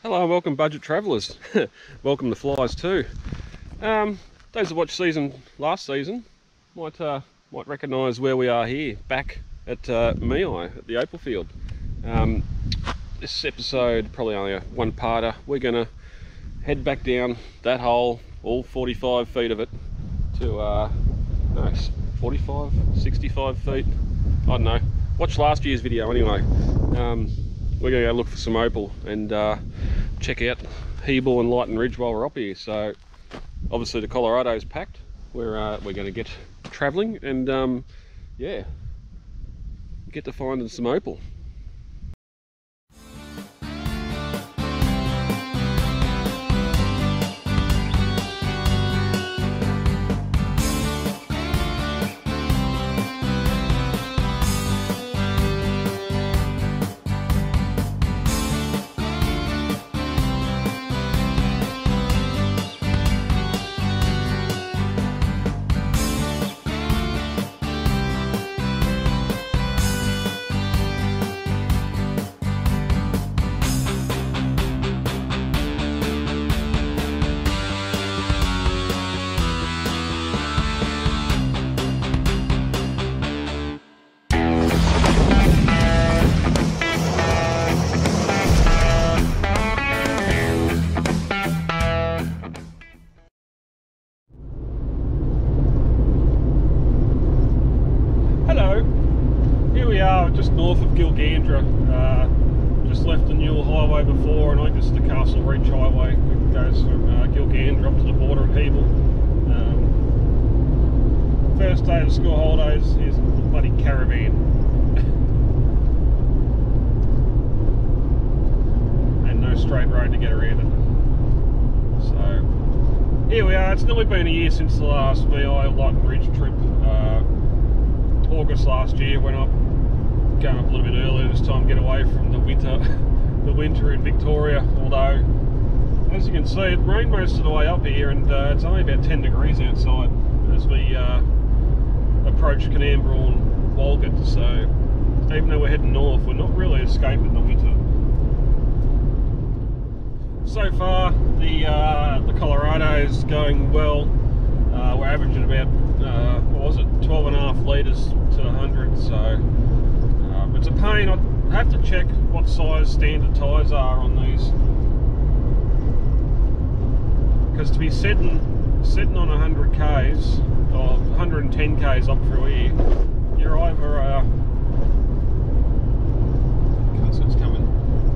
Hello and welcome, budget travellers. Welcome to Flies too. Those that watched last season might recognise where we are here, back at Mehi at the Opal field. This episode probably only a one-parter. We're gonna head back down that hole, all 45 feet of it, to 45, 65 feet. I don't know. Watch last year's video anyway. We're going to go look for some opal and check out Hebel and Lighton Ridge while we're up here. So obviously the Colorado's packed. We're going to get travelling and yeah, get to finding some opal. Just north of Gilgandra, just left the Newell Highway before, and I think this is the Castle Reach Highway. It goes from Gilgandra up to the border of Hebel. First day of school holidays, here's a bloody caravan. And no straight road to get around it. So here we are. It's nearly been a year since the last Mehi Lighton Ridge trip. August last year went up. Going up a little bit earlier this time, get away from the winter in Victoria. Although, as you can see, it rained most of the way up here, and it's only about 10 degrees outside as we approach Canberra and Walgett. So, even though we're heading north, we're not really escaping the winter. So far, the Colorado's going well. We're averaging about what was it, 12.5 litres to 100. So. It's a pain. I have to check what size standard tyres are on these, because to be sitting on 100 k's or 110 k's up through here, you're either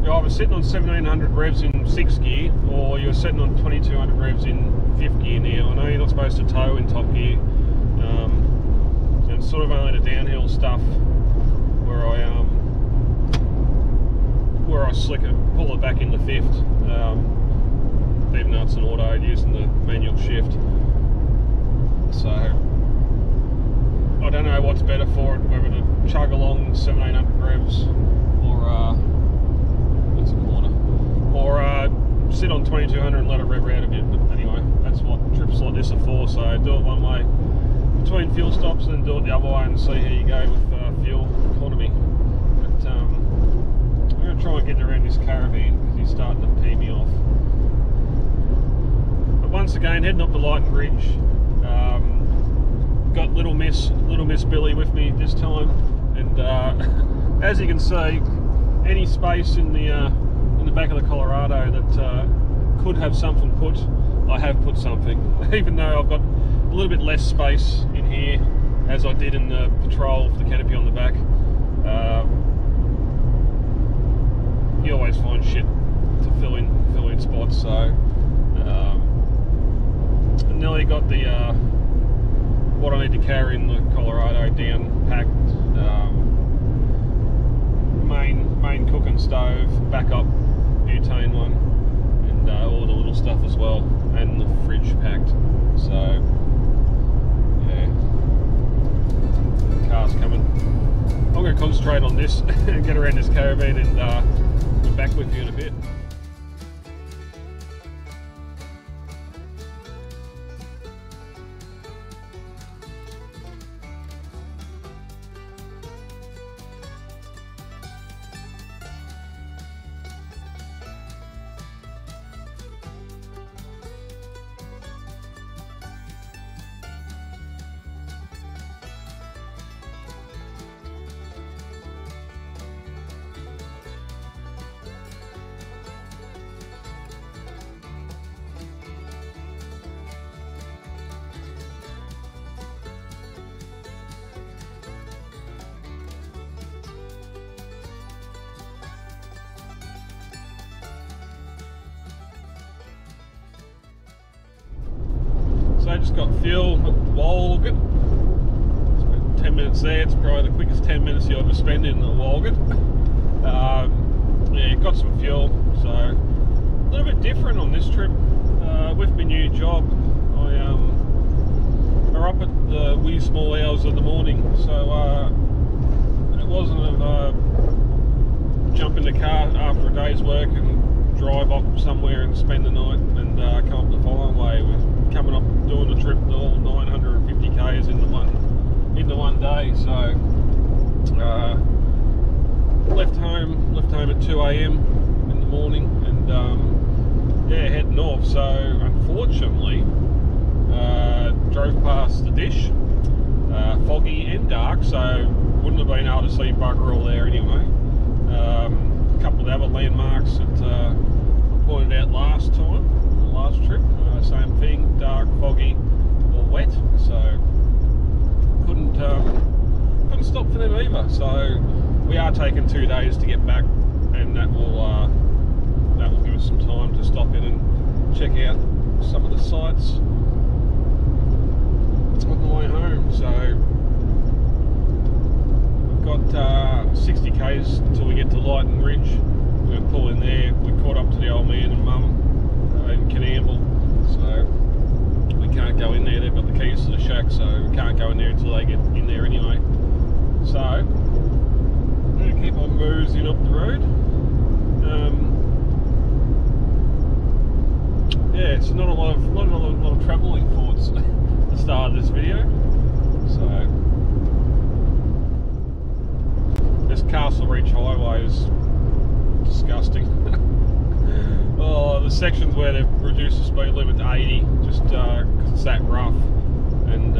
you're either sitting on 1700 revs in 6th gear, or you're sitting on 2200 revs in 5th gear. Now I know you're not supposed to tow in top gear, and it's sort of only the downhill stuff where I slick it, pull it back in the 5th, even though it's an auto using the manual shift. So I don't know what's better for it, whether to chug along 1700 revs or that's a corner, or sit on 2200 and let it rev out a bit. But anyway, that's what trips like this are for. So do it one way between fuel stops and then do it the other way and see how you go with fuel economy. But I'm going to try and get around this caravan because he's starting to pee me off. But once again, heading up the Lighton Ridge, got little Miss Billy with me this time, and as you can see, any space in the back of the Colorado that could have something put, I have put something, even though I've got a little bit less space in here as I did in the Patrol for the canopy on the back. You always find shit to fill in spots, so I nearly got the what I need to carry in the Colorado down packed. Main cooking stove, backup butane one, and all the little stuff as well, and the fridge packed. So yeah, the car's coming. I'm going to concentrate on this and get around this caravan, and we're back with you in a bit. Just got fuel at Walgett. Spent 10 minutes there. It's probably the quickest 10 minutes you'll ever spend in the Walgett. Yeah, got some fuel. So a little bit different on this trip. With my new job, we're up at the wee small hours of the morning, so it wasn't a jump in the car after a day's work and drive up somewhere and spend the night and come up the following way. We're coming up doing the trip all 950 k's into one day. So left home at 2 AM in the morning, and yeah, heading north. So unfortunately, drove past the dish, foggy and dark, so wouldn't have been able to see bugger all there anyway. A couple of other landmarks that I pointed out last time, the last trip, same thing, dark, foggy, or wet, so couldn't stop for them either. So we are taking 2 days to get back, and that will give us some time to stop in and check out some of the sites on the way home. So we've got 60 k's until we get to Lighton Ridge. We're going to pull in there. We caught up to the old man and mum in Canamble, so we can't go in there. They've got the keys to the shack, so we can't go in there until they get in there anyway. So I'm going to keep on boozing up the road. Yeah, it's not a lot of travelling thoughts at the start of this video. So this Castle Reach Highway is disgusting. Oh, the sections where they've reduced the speed limit to 80 just because it's that rough, and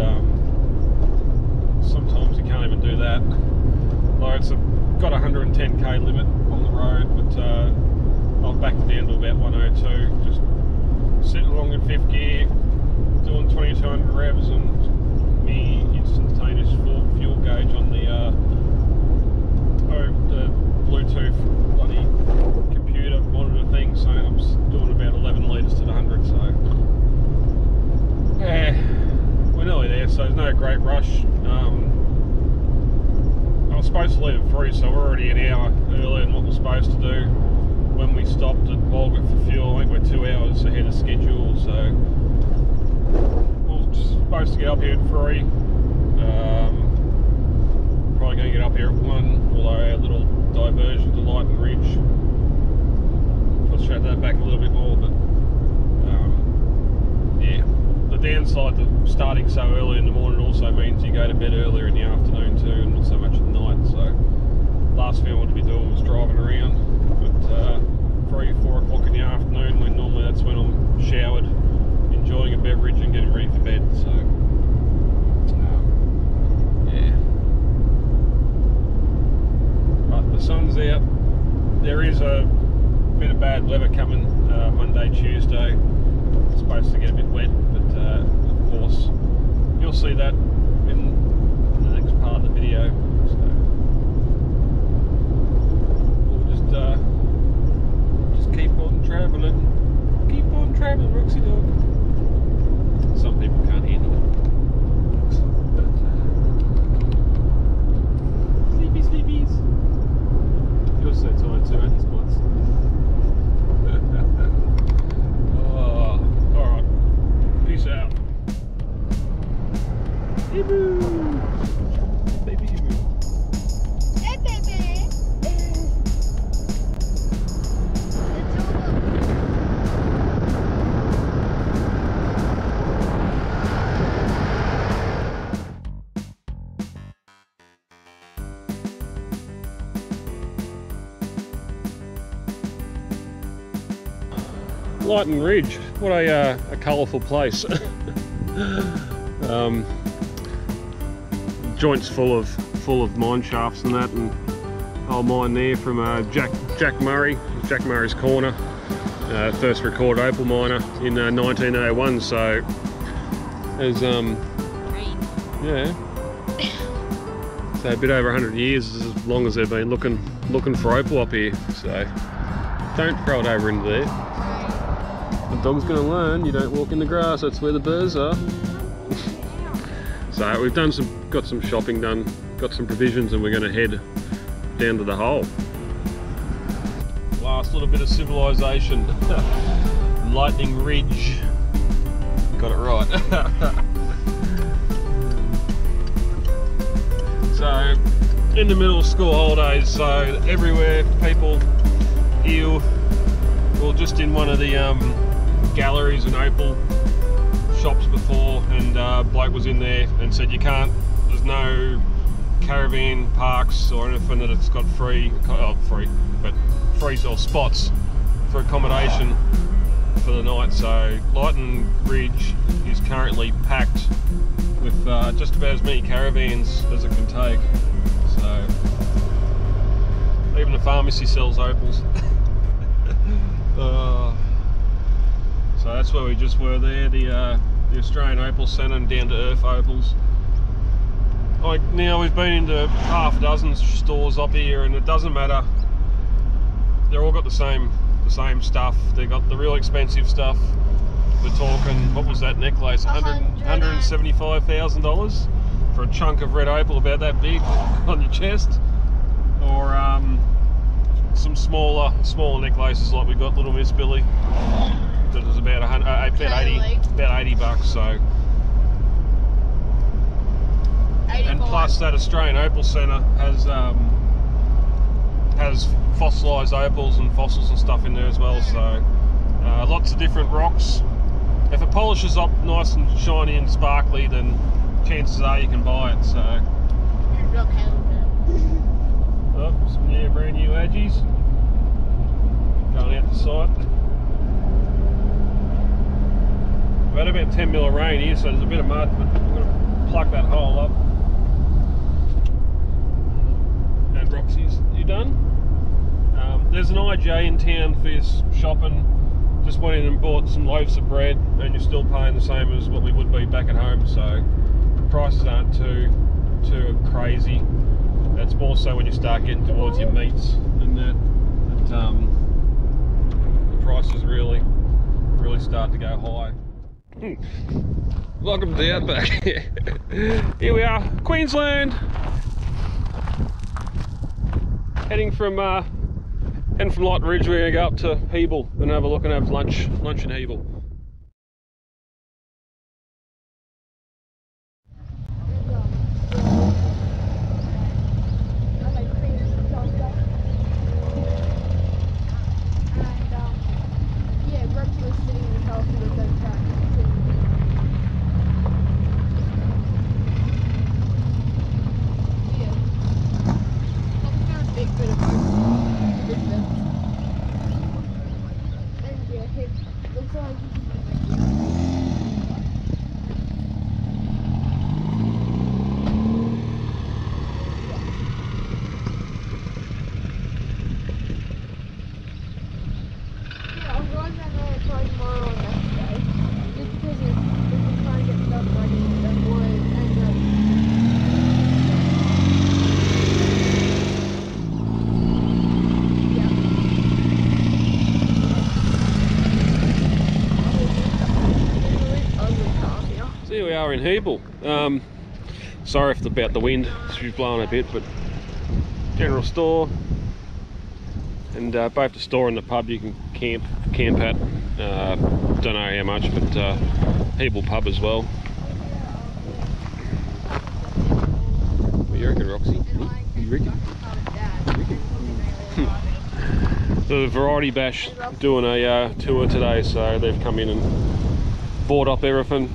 sometimes you can't even do that. Like it's got a 110k limit on the road, but I've backed it down to about 102. Just sitting along in 5th gear, doing 2200 revs, and me instantaneous fuel gauge on the Bluetooth bloody computer monitor thing, so I'm doing about 11 litres to the 100. So yeah, we're nearly there. So there's no great rush. I was supposed to leave at 3, so we're already an hour earlier than what we're supposed to do. When we stopped at Walgett for fuel, I think we're 2 hours ahead of schedule, so we're supposed to get up here at 3. Probably going to get up here at 1, although our little diversion to Lighton Ridge frustrate that back a little bit more. But yeah, the downside to starting so early in the morning also means you go to bed earlier in the afternoon too, and not so much at night. So last thing I wanted to be doing was driving around. But 3 or 4 o'clock in the afternoon, when normally that's when I'm showered, enjoying a beverage and getting ready for bed. So yeah, but the sun's out. There is a bit of bad weather coming Monday, Tuesday. It's supposed to get a bit wet, but of course you'll see that in the next part of the video. So we'll just keep on travelling, Roxy dog. Some people can't handle it. Sleepies. You're so tired too, aren't you, Spots? Oh, alright. Peace out. Eeboo! Baby Eeboo. Hey, baby! Lighton Ridge, what a colourful place. Joints full of mine shafts and that, and old mine there from Jack Murray's Corner, first recorded opal miner in 1901. So there's yeah, so a bit over 100 years, as long as they've been looking for opal up here. So don't throw it over into there. The dog's going to learn you don't walk in the grass, that's where the birds are. So we've got some shopping done, got some provisions, and we're going to head down to the hole. Last little bit of civilization. Lightning Ridge. Got it right. So, in the middle of school holidays, so everywhere people ew. Well, just in one of the galleries in Opal shops before, and bloke was in there and said you can't, there's no caravan parks or anything that it's got free or spots for accommodation for the night. So Lightning Ridge is currently packed with just about as many caravans as it can take. So even the pharmacy sells opals. So that's where we just were there, the Australian Opal Centre and Down to Earth Opals. Now we've been into half a dozen stores up here, and it doesn't matter. They're all got the same stuff. They've got the real expensive stuff. We're talking, what was that necklace? $175,000 for a chunk of red opal about that big on your chest, or some smaller necklaces like we got Little Miss Billy. That was about 80 bucks. So, and plus that Australian Opal Centre has fossilised opals and fossils and stuff in there as well. So lots of different rocks. If it polishes up nice and shiny and sparkly, then chances are you can buy it. So some brand new edgies going out the site. We've had about 10 mil of rain here, so there's a bit of mud, but we're going to plug that hole up. And Roxy's, you done? There's an IJ in town for your shopping. Just went in and bought some loaves of bread, and you're still paying the same as what we would be back at home, so the prices aren't too crazy. That's more so when you start getting towards your meats and that the prices really start to go high. Welcome to the outback. Here we are, Queensland. Heading from Lightning Ridge, we're going to go up to Hebel and have a look and have lunch in Hebel. Here we are in Hebel. Sorry about the wind, she's blowing a bit, but general store, and both the store and the pub you can camp at. Don't know how much, but Hebel pub as well. What do you reckon, Roxy? You reckon? The Variety Bash doing a tour today, so they've come in and bought up everything.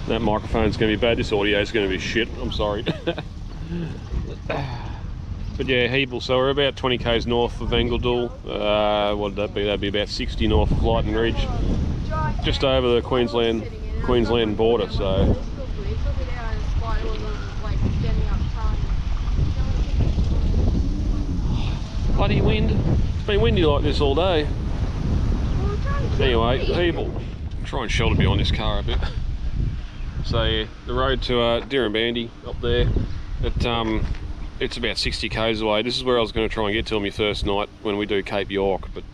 That microphone's going to be bad, this audio is going to be shit, I'm sorry. But yeah, Hebel, so we're about 20 k's north of Engledool. What would that be? That'd be about 60 north of Lightning Ridge. Just over the Queensland border, so. Bloody wind. It's been windy like this all day. Anyway, Hebel. Try and shelter behind this car a bit. So yeah, the road to Dirranbandy up there, it's about 60 k's away. This is where I was going to try and get to on my first night when we do Cape York, but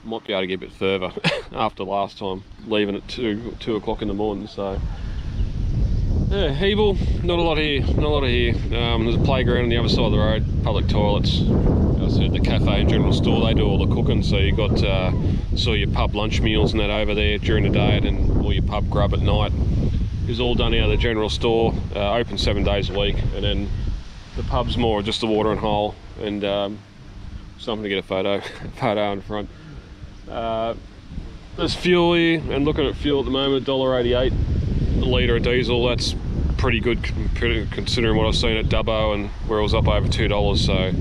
might be able to get a bit further after last time, leaving at 2 o'clock in the morning. So Yeah, Hebel, not a lot here, not a lot of here. There's a playground on the other side of the road, public toilets. I said the cafe and general store, they do all the cooking, so you got saw your pub lunch meals and that over there during the day, and then all your pub grub at night is all done out of the general store, open 7 days a week, and then the pub's more just the watering hole and something to get a photo in front. There's fuel here, and looking at fuel at the moment, $1.88 a litre of diesel. That's pretty good considering what I've seen at Dubbo and where it was up over $2. So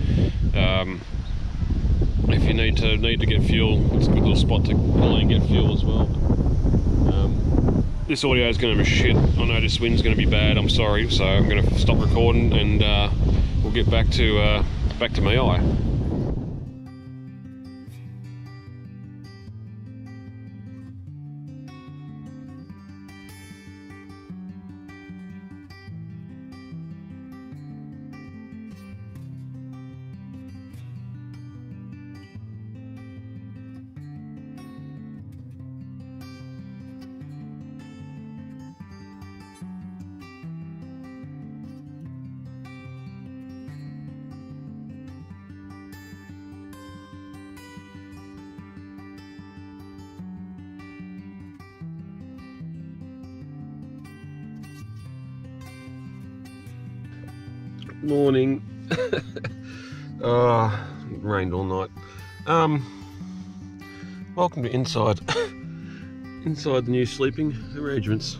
if you need to get fuel, it's a good little spot to pull in and get fuel as well. This audio is going to be shit. I know this wind's going to be bad. I'm sorry. So I'm going to stop recording and we'll get back to Mehi. Morning. It rained all night. Welcome to inside the new sleeping arrangements.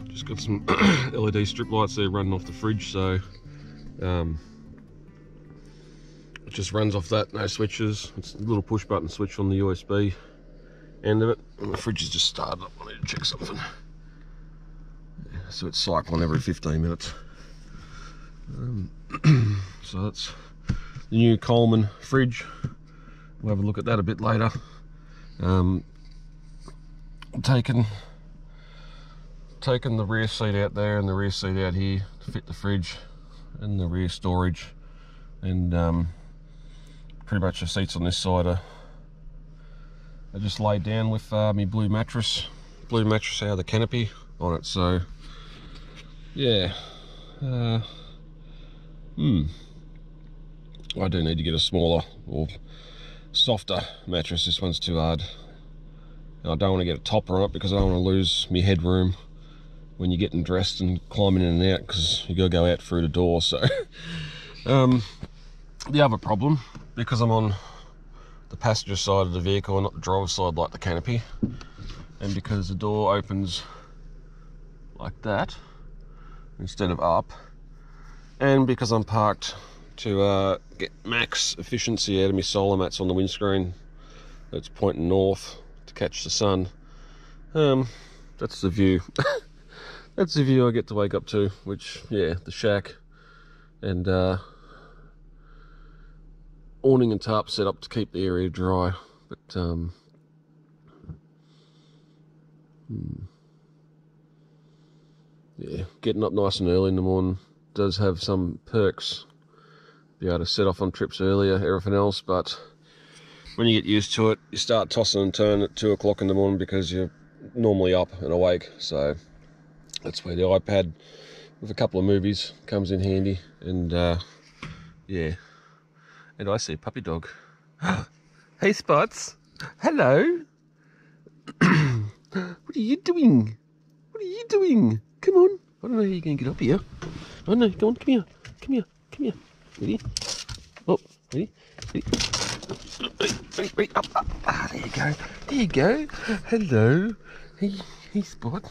Just got some LED strip lights there running off the fridge, so it just runs off that, no switches. It's a little push button switch on the USB end of it, and the fridge is just started up. I need to check something. So it's cycling every 15 minutes. So that's the new Coleman fridge. We'll have a look at that a bit later. Taken the rear seat out there and the rear seat out here to fit the fridge and the rear storage, and pretty much the seats on this side are just laid down with my blue mattress out of the canopy on it. So yeah, I do need to get a smaller or softer mattress. This one's too hard. I don't want to get a topper on it because I don't want to lose my headroom when you're getting dressed and climbing in and out, because you got to go out through the door. So the other problem, because I'm on the passenger side of the vehicle and not the driver's side like the canopy, and because the door opens like that instead of up, and because I'm parked to get max efficiency out of my solar mats on the windscreen that's pointing north to catch the sun, that's the view. That's the view I get to wake up to, which, yeah, the shack and awning and tarp set up to keep the area dry. But yeah, getting up nice and early in the morning does have some perks. Be able to set off on trips earlier, everything else, but when you get used to it, you start tossing and turning at 2 o'clock in the morning because you're normally up and awake. So that's where the iPad with a couple of movies comes in handy. And yeah, and I see a puppy dog. Hey Spots, hello. What are you doing? What are you doing? Come on. I don't know how you're going to get up here. Oh no, go on, come here. Come here, come here. Ready? Oh, ready? Ready? Ready? Up, up. Ah, there you go. There you go. Hello. Hey Spot.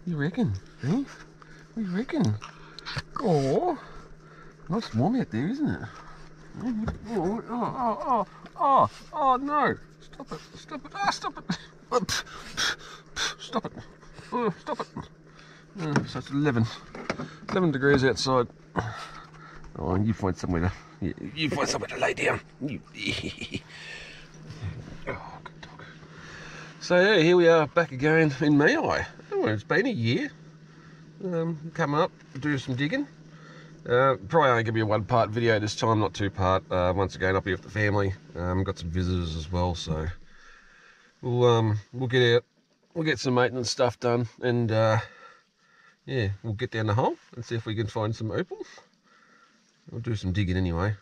You reckon? Eh? What do you reckon? Oh, nice warm out there, isn't it? Oh, no. Stop it. Stop it. Ah, stop it. Stop it. Oh, stop it. So it's 11 degrees outside. Oh, you find somewhere to lay down. Oh, good dog. So yeah, here we are back again in Mehi. Oh, it's been a year. Come up, do some digging. Probably only gonna be a 1-part video this time, not 2-part. Once again, up here with the family. Got some visitors as well, so we'll get out we'll get some maintenance stuff done, and yeah, we'll get down the hole and see if we can find some opal. We'll do some digging anyway.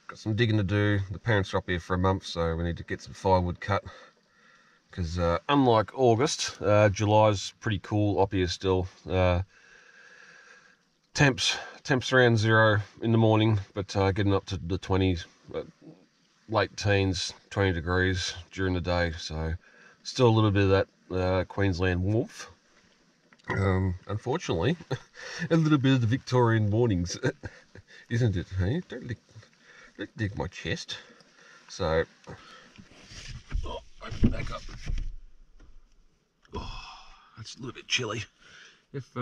Got some digging to do. The parents are up here for a month, so we need to get some firewood cut. Because unlike August, July's pretty cool up here still. Temps around 0 in the morning, but getting up to the 20s, late teens, 20 degrees during the day. So still a little bit of that Queensland warmth. Unfortunately, a little bit of the Victorian mornings, isn't it? Hey, don't dig my chest. So, open back up. Oh, that's a little bit chilly. If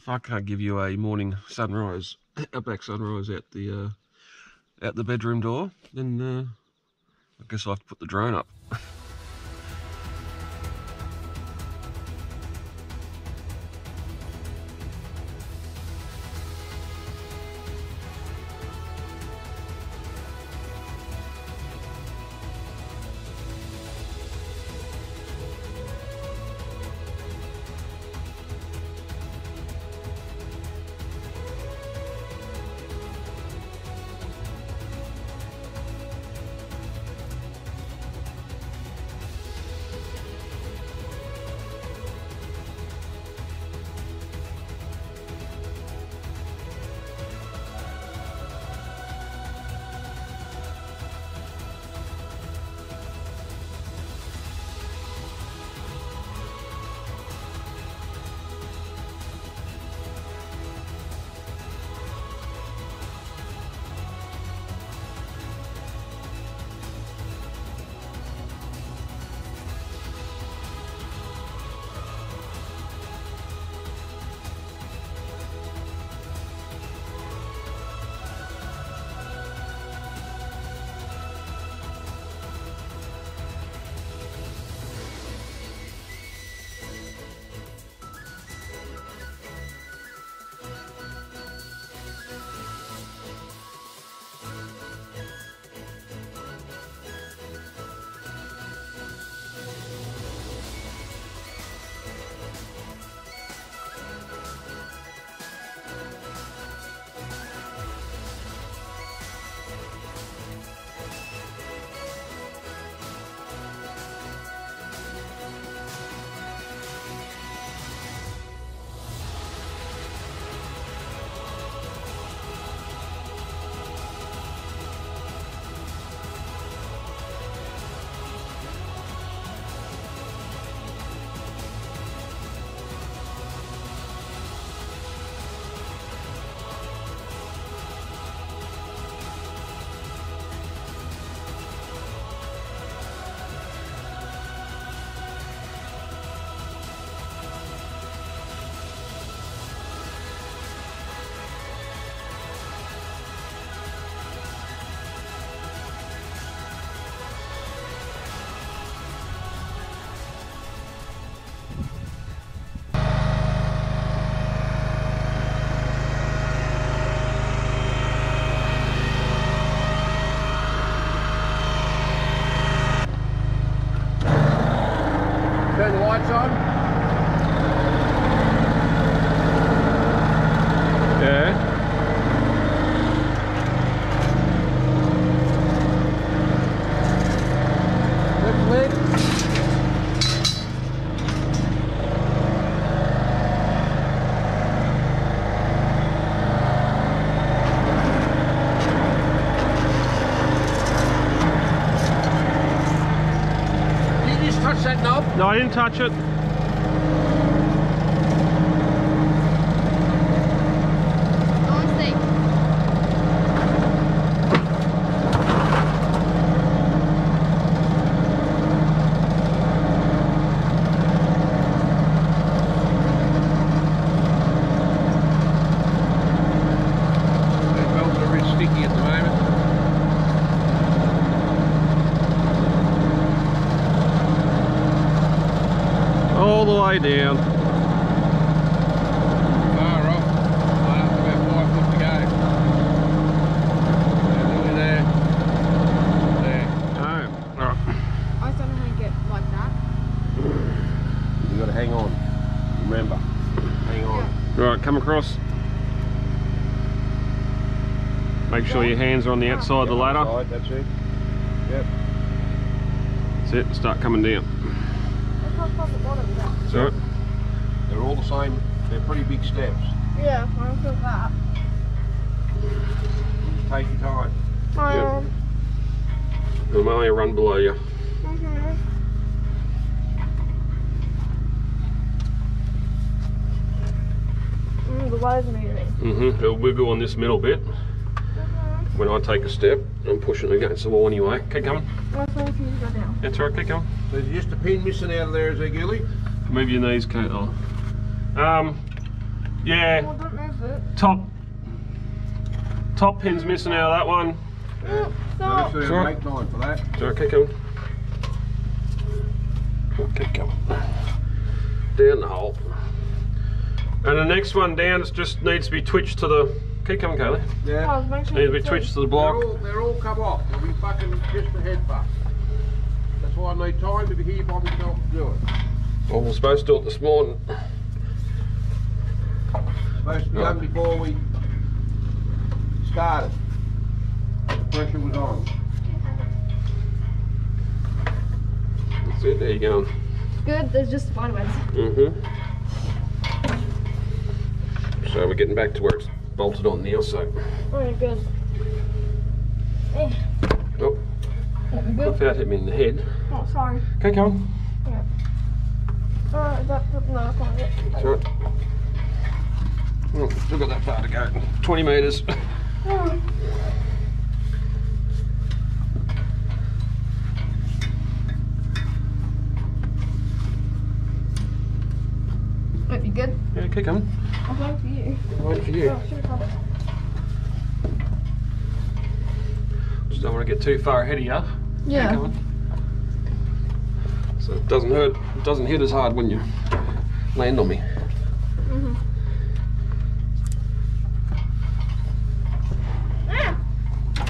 I can't give you a morning sunrise, outback sunrise out the bedroom door, then I guess I'll have to put the drone up. Turn the lights on. Yeah. Lift lid. You just touch that knob. No, I didn't touch it. Sticky at the moment. All the way down. Far off. About 5 foot to go. Nearly there. There. Oh, all right. Right, come across. Make sure your hands are on the outside of the ladder. Outside, that's it. Yep. That's it, start coming down. I can't find the bottom there. That's alright. They're all the same. They're pretty big steps. Yeah, I don't feel that. Take your time. I'm only a run below you. The water's moving. It'll wiggle on this middle bit. When I take a step, I'm pushing it against the wall anyway. Keep coming. That's why I can go down. That's alright, keep going. There's just a pin missing out of there, is there, Gilly? Move your knees, Kate. Oh. Yeah. Oh, don't move it. Top pin's missing out of that one. Stop. There's a Sure. brake line for that. Sorry, keep going. Keep going. Down the hole. And the next one down just needs to be twitched to the. Keep coming, Kaylee. Yeah. Needs to be twitched to the block. They're all come off. They'll be fucking just the head fuck. That's why I need time to be here by myself to do it. Well, we're supposed to do it this morning. Supposed to be done before we started. The pressure was on. That's it, there you go. Good, there's just spider webs. So we're getting back to where it's bolted on now, so. Alright, good. Oh, Good. without hitting me in the head. Oh, sorry. Okay, come on. Yeah. No, I can't get it. That's alright. Oh, still got that far to go. 20 metres. Might be good. Yeah, keep coming. I'm waiting for you. Waiting for you. Oh, should have come. Just don't want to get too far ahead of you. Yeah. Keep coming. So it doesn't hurt, it doesn't hit as hard when you land on me.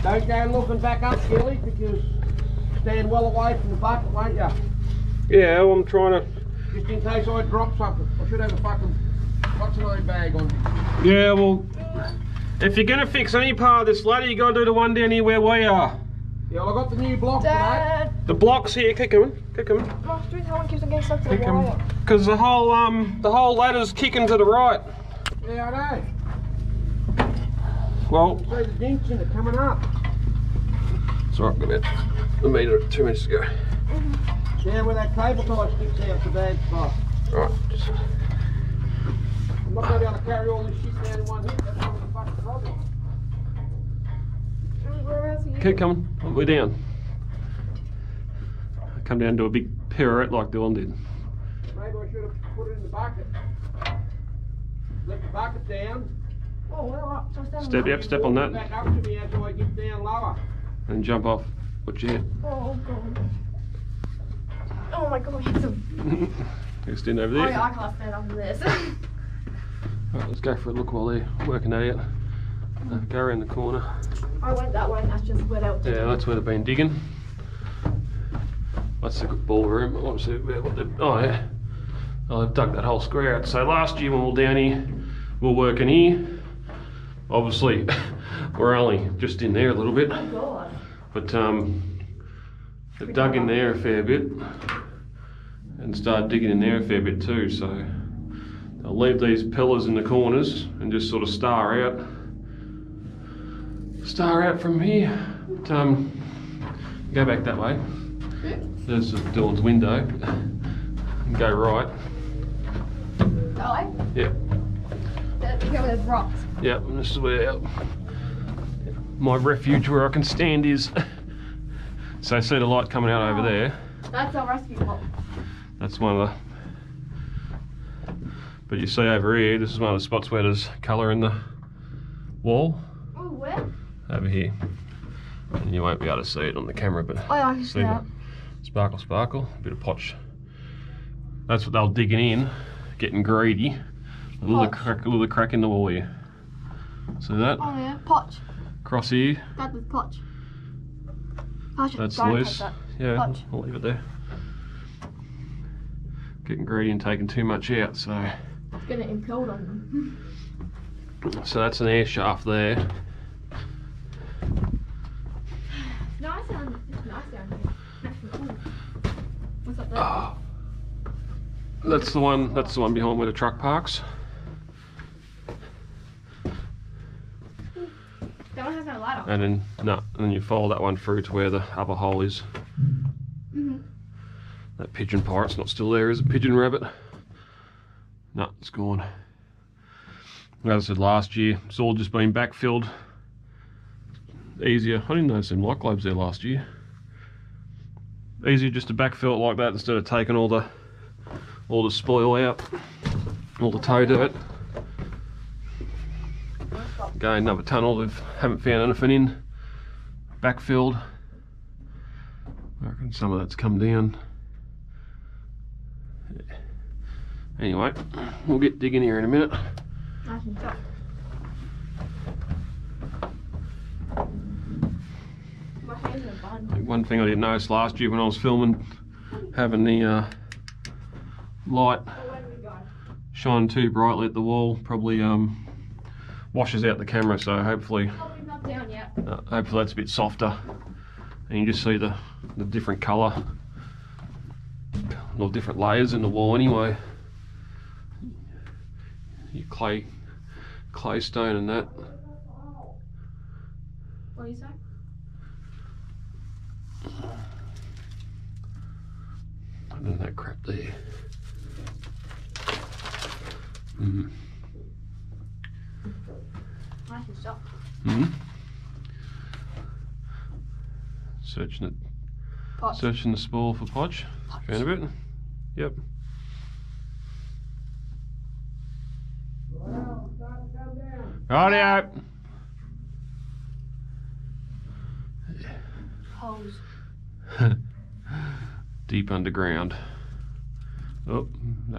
Don't go looking back up, Gilly, because stand well away from the bucket, won't you? Yeah, well, I'm trying to. Just in case I drop something. I should have a fucking what's an own bag on. Yeah, well, if you're gonna fix any part of this ladder, you gotta do the one down here where we are. Yeah, well, I got the new block for that. Dad! The block's here. Keep coming. Keep coming. My street helmet keeps on getting stuck to the Keep wire. coming. Because the whole ladder's kicking to the right. Yeah, I know. Well, See the dinks in it coming up. it's alright. Got about a metre, 2 minutes to go. Down where that cable tie sticks out's a bad spot. Right. I'm not going to be able to carry all this shit down in one hit. That's one of the fucking problems. Whereabouts are you? Keep coming. We're down. Come down and do a big pirouette like Dylan did. Maybe I should have put it in the bucket. Let the bucket down. Oh, we're up. So stand Step, up. yep, step on that Back up to me as I get down lower. and jump off. Put your head. Oh, God. Oh, my God. It's a... Extend over Oh, there. yeah, I can't stand up to this. Alright, let's go for a look while they're working that out. Go around the corner. I went that way and that's just where they were digging. Yeah, that's where they've been digging. That's the ballroom. Obviously, what they've, oh yeah. Oh, they've dug that whole square out. So last year when we were down here, we were working here. Obviously, we're only just in there a little bit. Oh, God. But they've dug in there a fair bit and started digging in there a fair bit too. So they'll leave these pillars in the corners and just sort of star out from here. But, go back that way. There's Dylan's window. And go right. That way? Yeah. Look at where there's rocks. Yeah, and this is where my refuge where I can stand is. So see the light coming out over there. That's our rescue spot. That's one of the. But you see over here, this is one of the spots where there's colour in the wall. Oh, where? Over here. And you won't be able to see it on the camera, but Oh, yeah, I can see that. sparkle, sparkle, a bit of potch. That's what they were digging in, getting greedy. A little crack in the wall here. See that? Oh, yeah, potch. Across here, That was potch. Potch. that's Don't loose. touch that. Yeah, Potch. I'll leave it there. Getting greedy and taking too much out, so It's gonna implode on them. So that's an air shaft there. Nice down here. Actually, cool. What's up there? Oh, that's the one behind where the truck parks. That one has no ladder. And then you follow that one through to where the other hole is. That pigeon pirate's not still there, is it? Pigeon rabbit? No, it's gone. As I said last year, it's all just been backfilled. Easier. I didn't notice them light globes there last year. Easier just to backfill it like that instead of taking all the spoil out, all the toe dirt. Again, another tunnel we haven't found anything in. Backfilled. I reckon some of that's come down. Anyway, we'll get digging here in a minute. Nice and soft. My hands are bun. One thing I didn't notice last year when I was filming, having the light Oh, where do we go? shine too brightly at the wall probably washes out the camera, so hopefully Probably not down yet. hopefully that's a bit softer and you just see the different colour or different layers in the wall anyway. Your clay stone and that. What do you say? None of that crap there. Nice and soft. Searching it. Pot. Searching the spoil for podge. Found a bit. Yep. Rightio. Holes. Deep underground. Oh,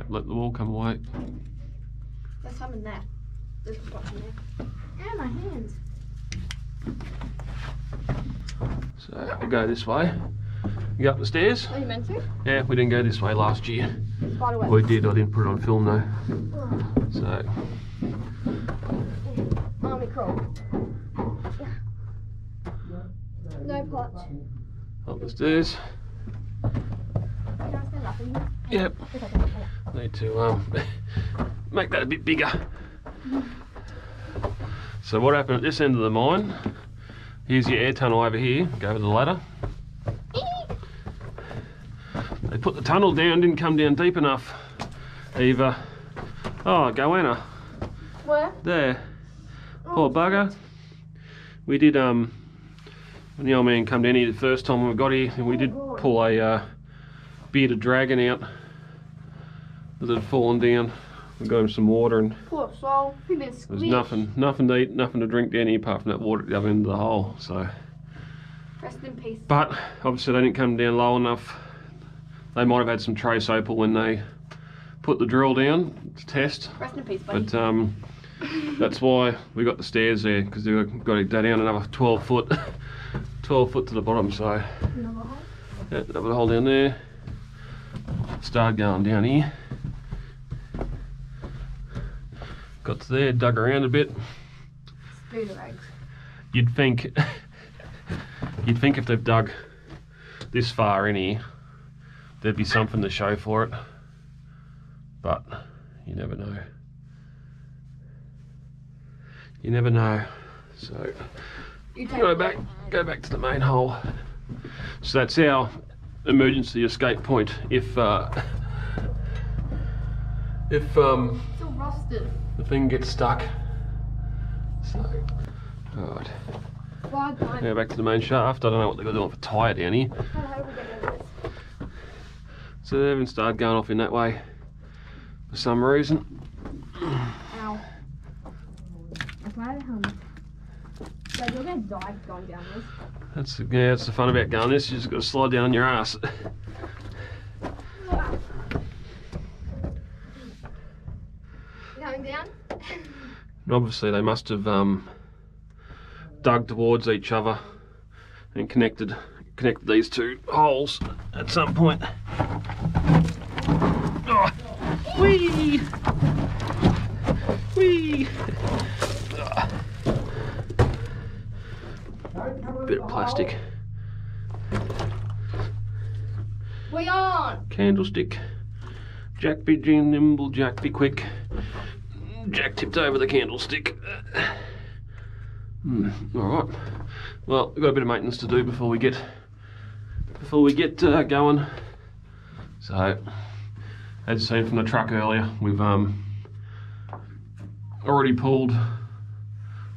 let the wall come away. There's some in there. There's a bunch in there. And my hands. So we'll go this way. You go up the stairs? Are you meant to? Yeah, we didn't go this way last year. Spider web. We did, I didn't put it on film though. So, Army crawl. No pot. up the stairs. Can I stand up in here? Yep. Okay. Need to make that a bit bigger. So what happened at this end of the mine, here's your air tunnel over here, go over the ladder. They put the tunnel down, didn't come down deep enough. Eva. Oh, goanna. Where? There. Poor bugger. We did, when the old man come down here the first time when we got here, and we did pull a bearded dragon out that had fallen down. We got him some water and Poor soul. He been there was squished. nothing to eat, nothing to drink down here apart from that water at the other end of the hole. So, Rest in peace. but obviously they didn't come down low enough. They might have had some trace opal when they put the drill down to test. Rest in peace, buddy. But that's why we got the stairs there, because they've got to go down another 12 foot, 12 foot to the bottom. So Another hole. yeah, another hole down there. Started going down here. Got to there, dug around a bit. Spider eggs. You'd think if they've dug this far in here, there'd be something to show for it, but you never know. You never know. So You take go back to the main hole. So that's our emergency escape point if It's all rusted. the thing gets stuck. So alright. Why can't Now back to the main shaft. I don't know what they're doing for tyre down here. How do we get over this? So they haven't started going off in that way for some reason. Ow. That's my helmet. So you're gonna die going down this. That's the fun about going this. You just got to slide down on your ass. Going down? And obviously they must have dug towards each other and connected these two holes at some point. Oh, whee! sticky. Bit of plastic. We on. Candlestick. Jack be nimble, Jack be quick. Jack tipped over the candlestick. Alright. Well, we've got a bit of maintenance to do before we get going. So, as seen from the truck earlier, we've already pulled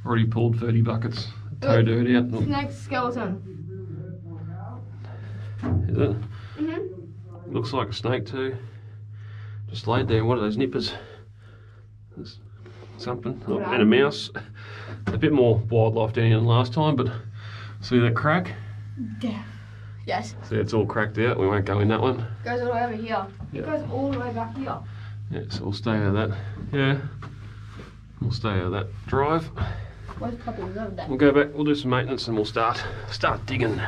30 buckets of tow dirt out. Snake skeleton. Is it? Mm-hmm. Looks like a snake too. Just laid there in one of those nippers. There's something. Oh, and a mouse. A bit more wildlife down here than last time, but see that crack? Yeah. Yes. See, it's all cracked out. We won't go in that one. Goes all the way over here. Yeah. It goes all the way back here. Yeah, so we'll stay out of that. Yeah. We'll stay out of that drive. Where's Puppy? He's over there. We'll go back, we'll do some maintenance and we'll start digging.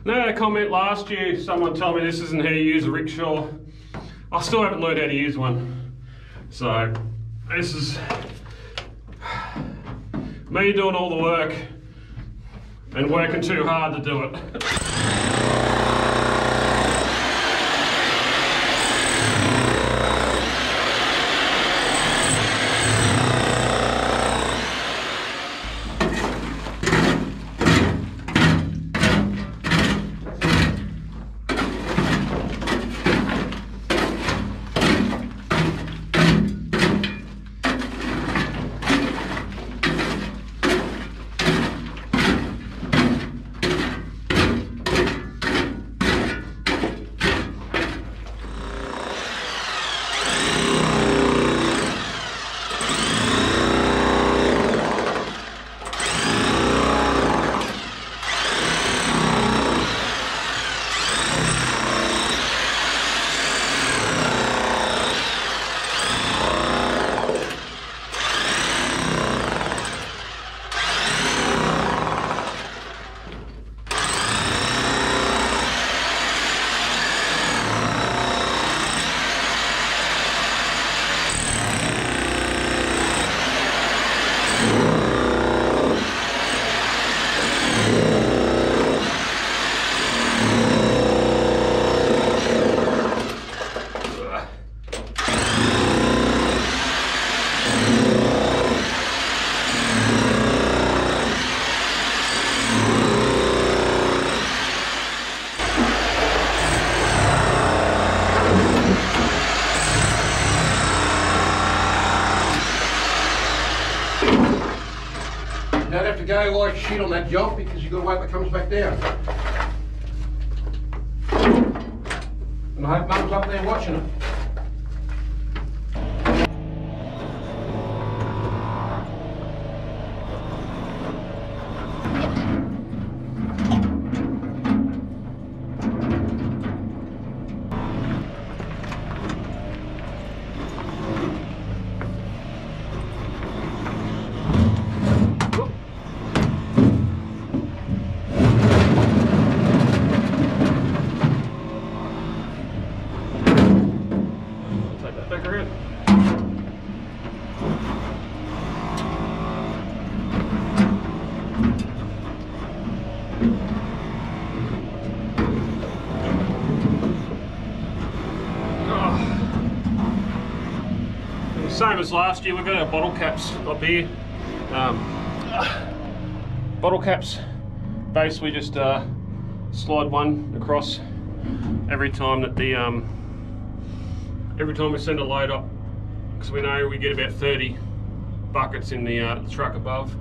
I had a comment last year, someone told me this isn't how you use a rickshaw. I still haven't learned how to use one. So, this is me doing all the work and working too hard to do it. You don't have to go like shit on that job because you've got to wait till it comes back down. And I hope Mum's up there watching it. Same as last year, we've got our bottle caps up here. Bottle caps, basically just slide one across every time that the every time we send a load up, because we know we get about 30 buckets in the truck above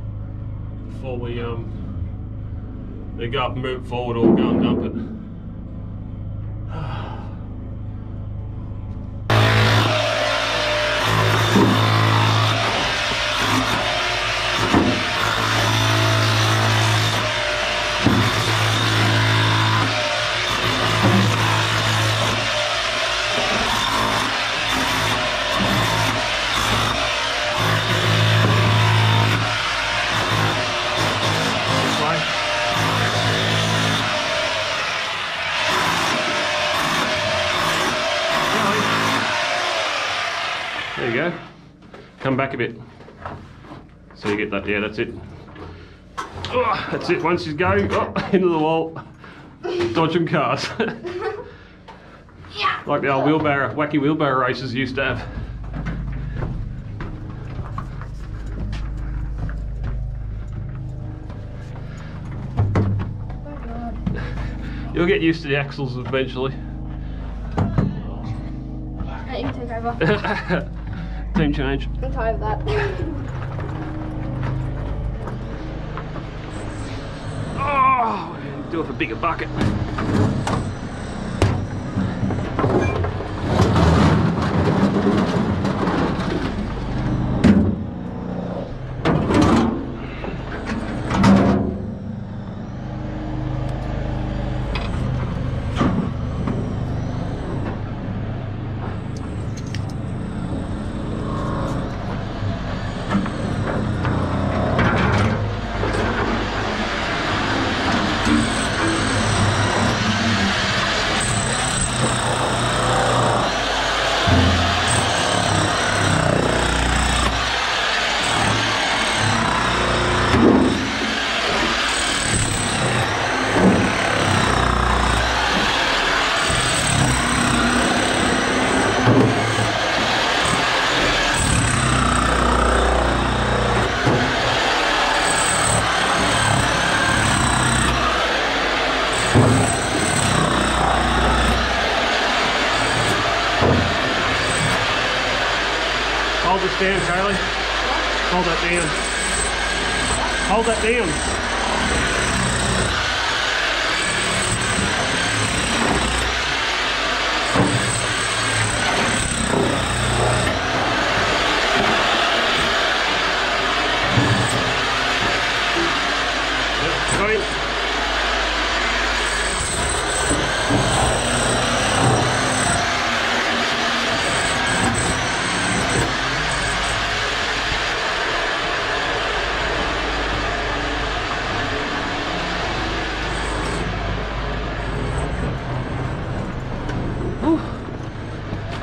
before we they go up and move it forward or go and dump it. you go. Come back a bit. So you get that, yeah, that's it. Oh, that's it, once you go, into the wall. Dodging cars. Yeah. Like the old wheelbarrow, wacky wheelbarrow races used to have. Oh God. You'll get used to the axles eventually. Right, you take over. Team change. I'm tired of that. Oh, do it with a bigger bucket. Hold this down, Kaylee. Hold that down. Hold that down. Yep, got him.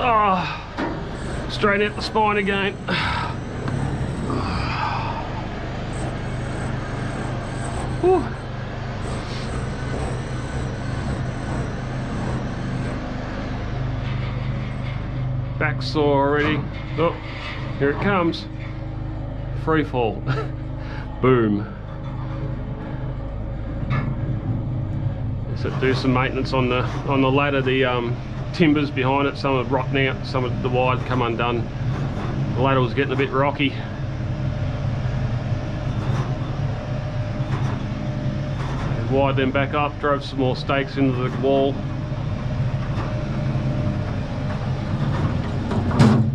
Oh, straight out the spine again. Whew. Back sore already. Oh, here it comes. Free fall. Boom. So do some maintenance on the ladder. The timbers behind it, some are rotting out, some of the wires come undone. The ladder was getting a bit rocky. Wired them back up, drove some more stakes into the wall.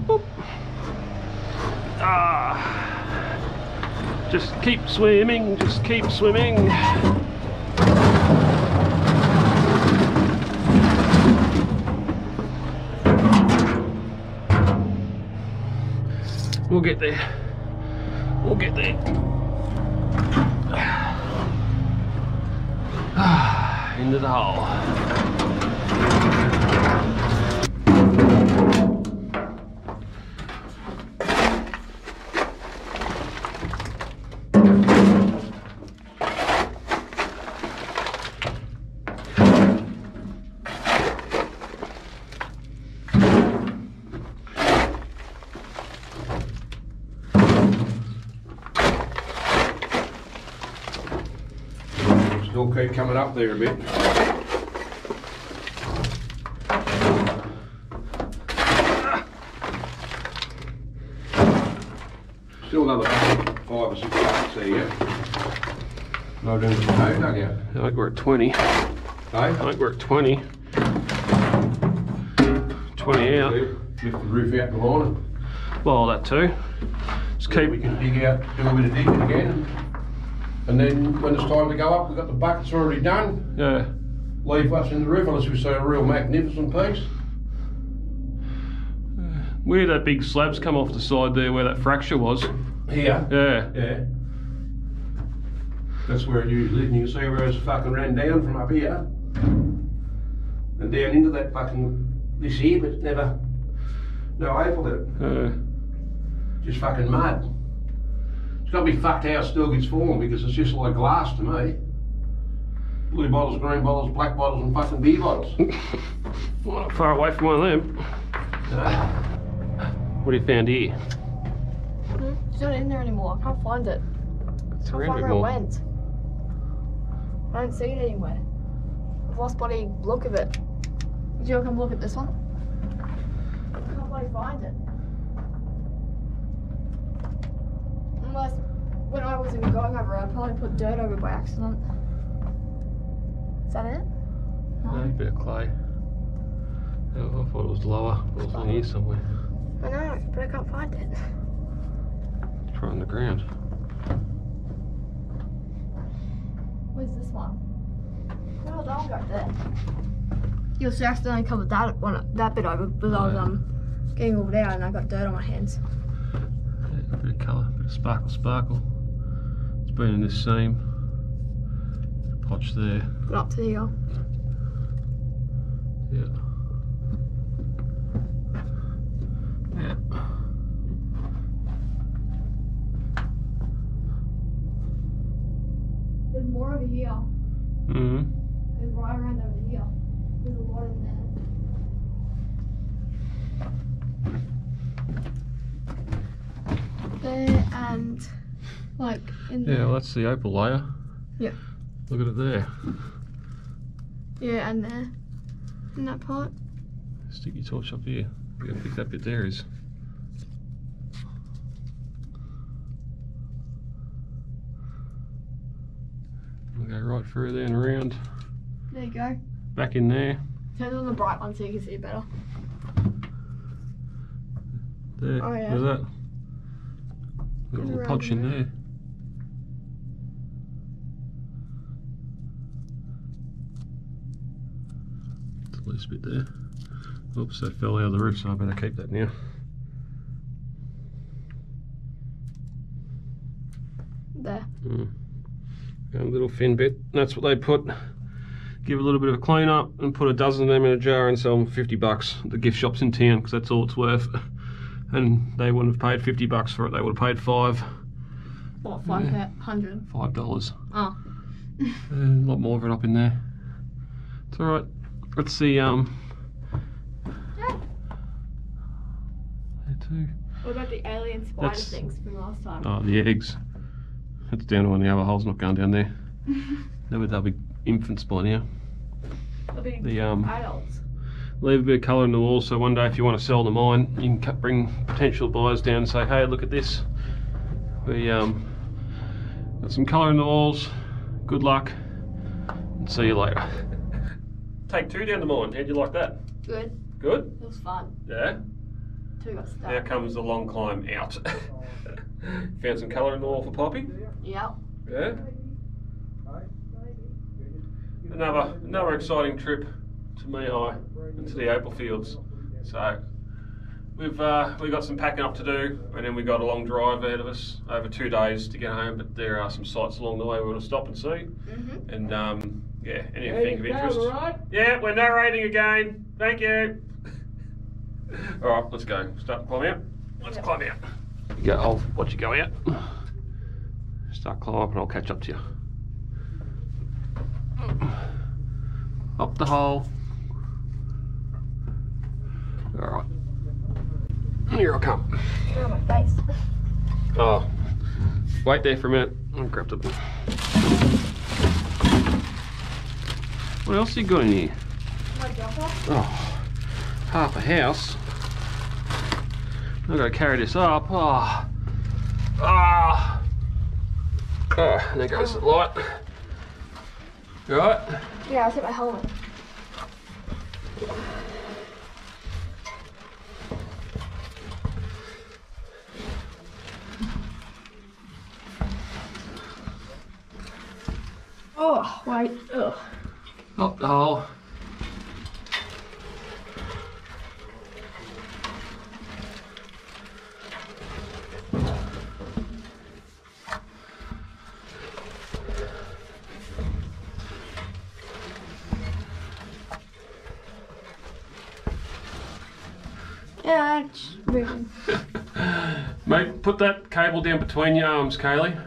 Boop. Ah. Just keep swimming, just keep swimming. We'll get there. We'll get there. Into the hole. Still keep coming up there a bit. Still another 5 or 6 buckets there, yeah? No doing the cave dugout. I think we're at 20. Hey? I think we're at 20. 20 out. Lift the roof out behind it. Well, that too. Just keep. We can dig out, do a bit of digging again. And then when it's time to go up, we've got the buckets already done. Yeah. Leave what's in the roof unless we see a real magnificent piece. Where that big slab's come off the side there, where that fracture was. Here? Yeah. Yeah. That's where it usually is. And you can see where it's fucking ran down from up here. And down into that fucking, this here, but it's never, no Opal in it. just fucking mud. It's got to be fucked how it still gets formed because it's just like glass to me. Blue bottles, green bottles, black bottles and fucking beer bottles. Well, not far away from one of them. No. What have you found here? It's not in there anymore. I can't find it. It's I can't around a find bit where it more. went. I don't see it anywhere. I've lost bloody look of it. Did you come look at this one? I can't bloody find it. Unless when I wasn't even going over it, I probably put dirt over by accident. Is that it? No, a bit of clay. Oh, I thought it was lower. It was in here somewhere. I know, but I can't find it. Try on the ground. Where's this one? No, don't go there. You also accidentally covered that bit over because I was getting all out and I got dirt on my hands. Yeah, a bit of colour, a bit of sparkle. It's been in this seam. Potch there. Got up to here. Yeah. Yeah. There's more over here. Mm-hmm. There's right around over here. There's a lot in there. There and like in there. Yeah, well that's the opal layer. Yeah. Look at it there. Yeah, and there. In that part. Stick your torch up here. You gotta pick that bit there is. We'll go right through there and around. There you go. Back in there. Turn on the bright one so you can see it better. There. Oh, yeah. Look at that. Got a little around potch in there. there. It's a loose bit there. Oops, that fell out of the roof, so I better keep that now. There. Got a little fin bit. That's what they put. Give a little bit of a clean up and put a dozen of them in a jar and sell them for $50 at the gift shops in town because that's all it's worth. And they wouldn't have paid $50 for it. They would have paid $5. What, 500? $5. Oh. A lot more of it up in there. It's all right. Let's see. There too. What about the alien spider That's- things from last time? Oh, the eggs. It's down on the other hole's not going down there. They'll be infants by now. The big The adults. leave a bit of colour in the walls so one day if you want to sell the mine you can bring potential buyers down and say, hey, look at this. We got some colour in the walls. Good luck and see you later. Take 2 down the mine. How'd you like that? Good. Good? It was fun. Yeah? 2 got stuck. Now comes the long climb out. Found some colour in the wall for Poppy? Yep. Yeah? Another exciting trip to Mehi and to the opal fields. So we've got some packing up to do, and then we got a long drive ahead of us over 2 days to get home. But there are some sights along the way we want to stop and see. And yeah, anything of interest. Right? Yeah, we're narrating again. Thank you. All right, let's go. Start climbing out. Let's climb out. You go. I'll watch you go out. Start climbing up, and I'll catch up to you. Up the hole. All right. Here I come. Oh, my face. Oh, wait there for a minute. I'll grab the. What else you got in here? My jumper? Oh, half a house. I've got to carry this up. Oh, and there goes the light. You all right? Yeah, I took my helmet. Oh, wait. Ugh. Up the hole. Yeah, it's moving. Mate, put that cable down between your arms, Kaylee.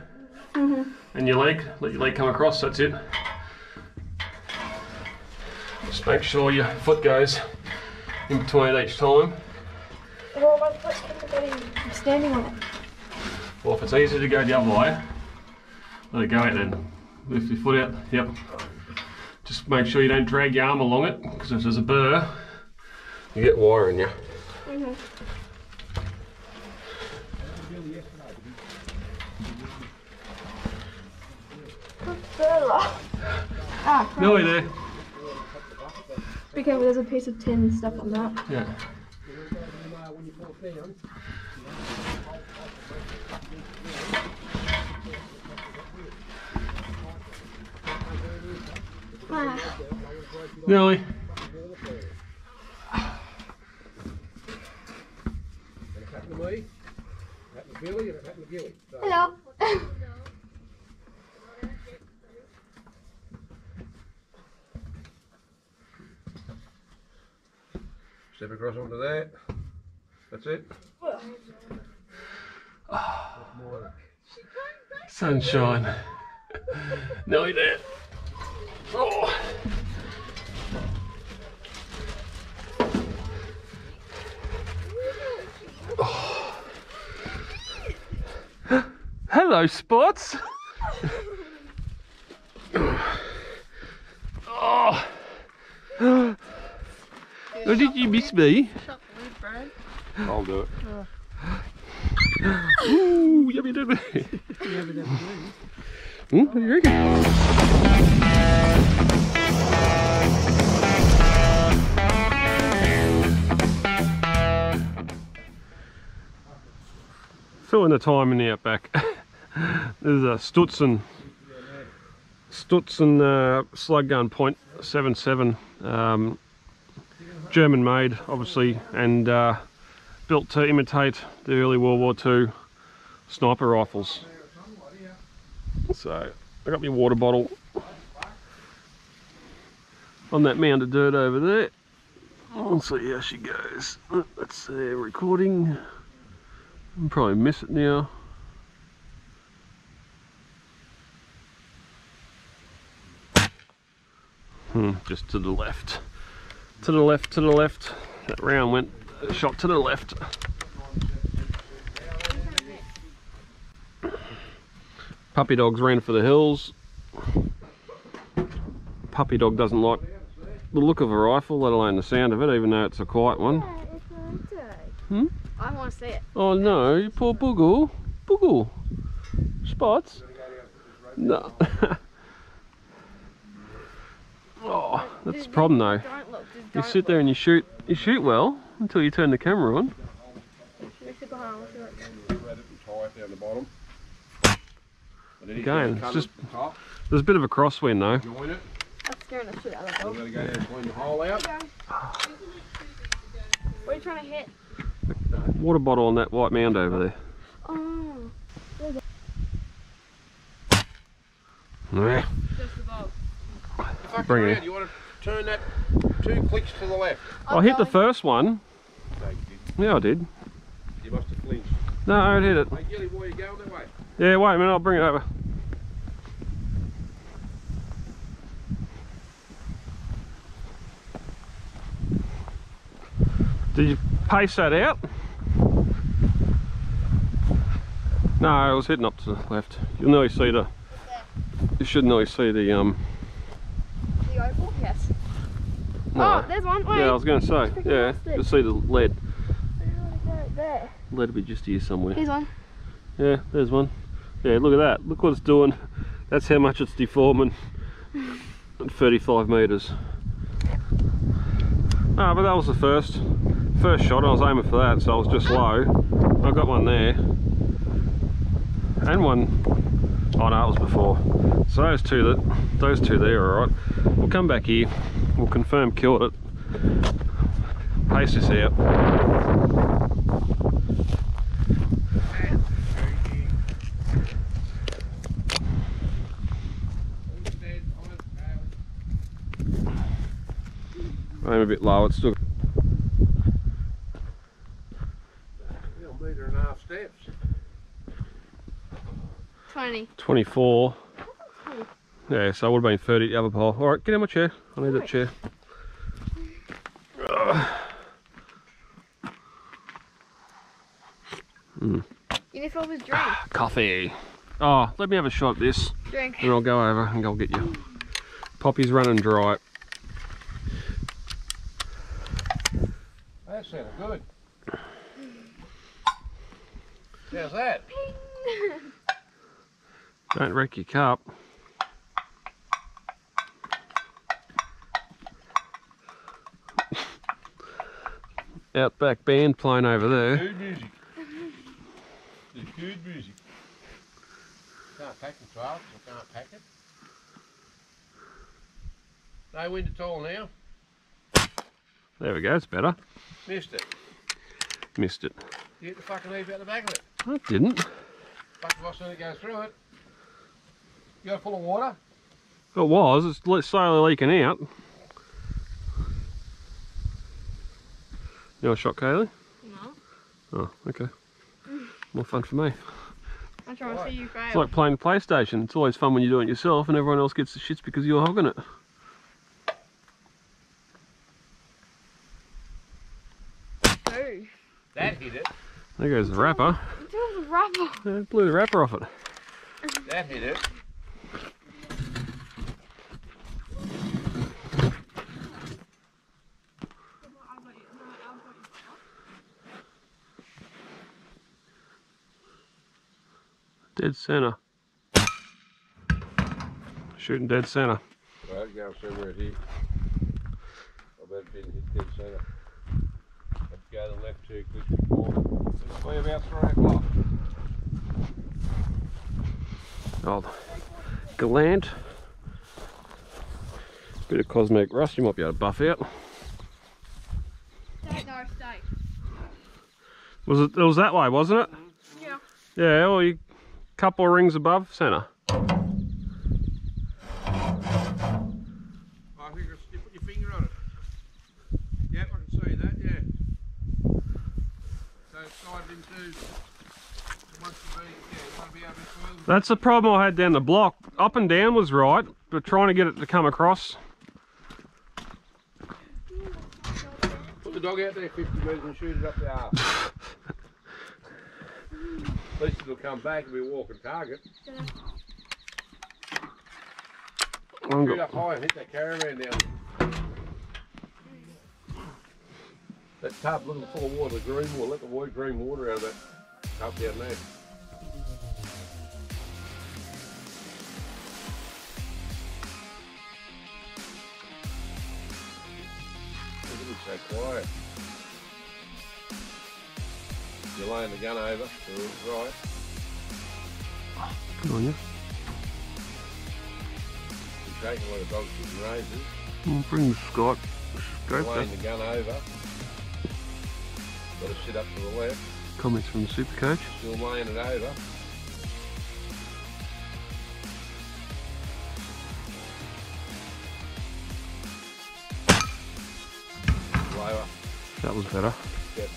And your leg. Let your leg come across, that's it. Just make sure your foot goes in between each time. Well, my foot's I'm standing on it. Well, if it's easy to go the other way, let it go out then. Lift your foot out, yep. Just make sure you don't drag your arm along it, because if there's a burr, you get wire in you. Nearly there. Be careful, there's a piece of tin and stuff on that. Yeah. Nearly. Hello. Step across onto that. That's it. Sunshine. Nearly there. Oh. Oh. Hello, Spots. Oh. Oh, did you miss me? I'll do it. Ooh, yummy, yummy. What do you reckon? Filling the time in the outback. There's a Stutzen slug gun .77, German made obviously, and built to imitate the early World War II sniper rifles. So I got my water bottle on that mound of dirt over there. We'll see how she goes. That's recording. I'll probably miss it now. Just to the left. To the left, to the left. That round went shot to the left. Puppy dogs ran for the hills. Puppy dog doesn't like the look of a rifle, let alone the sound of it, even though it's a quiet one. I want to see it. Oh no, you poor Boogle. Boogle. Spots? No. Oh, that's the problem though. You sit there and you shoot well until you turn the camera on. Again, it's just there's a bit of a crosswind though. That's scaring the shit out of We're going to go down and clean the hole out. What are you trying to hit? Water bottle on that white mound over there. Oh. Yeah. Just above. Bring it in. You want to turn that 2 clicks to the left. I hit the first one. No, you didn't. Yeah, I did. You must have flinched. No, I hit it. Hey, Gilly, why are you going that way? Yeah, wait a minute, I'll bring it over. Did you pace that out? No, I was heading up to the left. You'll nearly see the... You should nearly see the... The oval? Yes. No. Oh, there's one. Wait. Yeah, I was going to say. Yeah, you'll see the lead. There. Lead will be just here somewhere. Here's one. Yeah, there's one. Yeah, look at that. Look what it's doing. That's how much it's deforming at 35 metres. Ah, but that was the first shot. I was aiming for that, so I was just low. I got one there. And one. Oh no, it was before. So those two there are alright. We'll come back here. We'll confirm killed it. Pace this out. Aim a bit low, it's still... Yeah, 1.5 metres enough steps. 20. 24. Yeah, so I would have been 30 at the other pole. Alright, get in my chair. I need that chair. You need to fill his drink. Coffee. Oh, let me have a shot at this. Drink. Then I'll go over and go get you. Poppy's running dry. That sounded good. How's that? Don't wreck your cup. Outback band playing over there. Good music. It's good music. Can't pack the trailer, so I can't pack it. No wind at all now. There we go, it's better. Missed it. Missed it. You get the fucking leaf out the back of it. I didn't. Fuck if I seen it go through it. You got it full of water? It was, it's slowly leaking out. You want a shot, Kaylee? No. Oh, okay. More fun for me. I'm trying to see you fail. It's like playing PlayStation. It's always fun when you do it yourself and everyone else gets the shits because you're hogging it. Oh. That hit it. There goes the wrapper. It was a rubber. Yeah, it blew the wrapper off it. That hit it. Dead center. Shooting dead center. Right, go somewhere here. I bet it didn't hit dead centre. Have to go to the left 2 clicks before. It'll be about 3 o'clock. Oh, gland. Bit of cosmetic rust, you might be able to buff out. Stay, no, stay. It was that way, wasn't it? Yeah. Yeah, well, you couple of rings above centre. I think you put your finger on it. Yep, I can see that, yeah. So it's slided into, it wants to be, yeah, it want to be able to further. That's the problem I had down the block. Up and down was right, but trying to get it to come across. Put the dog out there 50 metres and shoot it up the arse. At least it'll come back and be a walking target. Shoot up high and hit that caravan down. That tub little full of water, the green water, let the white green water out of that tub down there. Look at it, so quiet. You're laying the gun over, so it's right. Good on you. You're shaking like a dog's getting razors. Bring the Scott. You're Scope laying that. the gun over. Got to sit up to the left. Comments from the super coach. Still laying it over. Lower. That was better. Yep.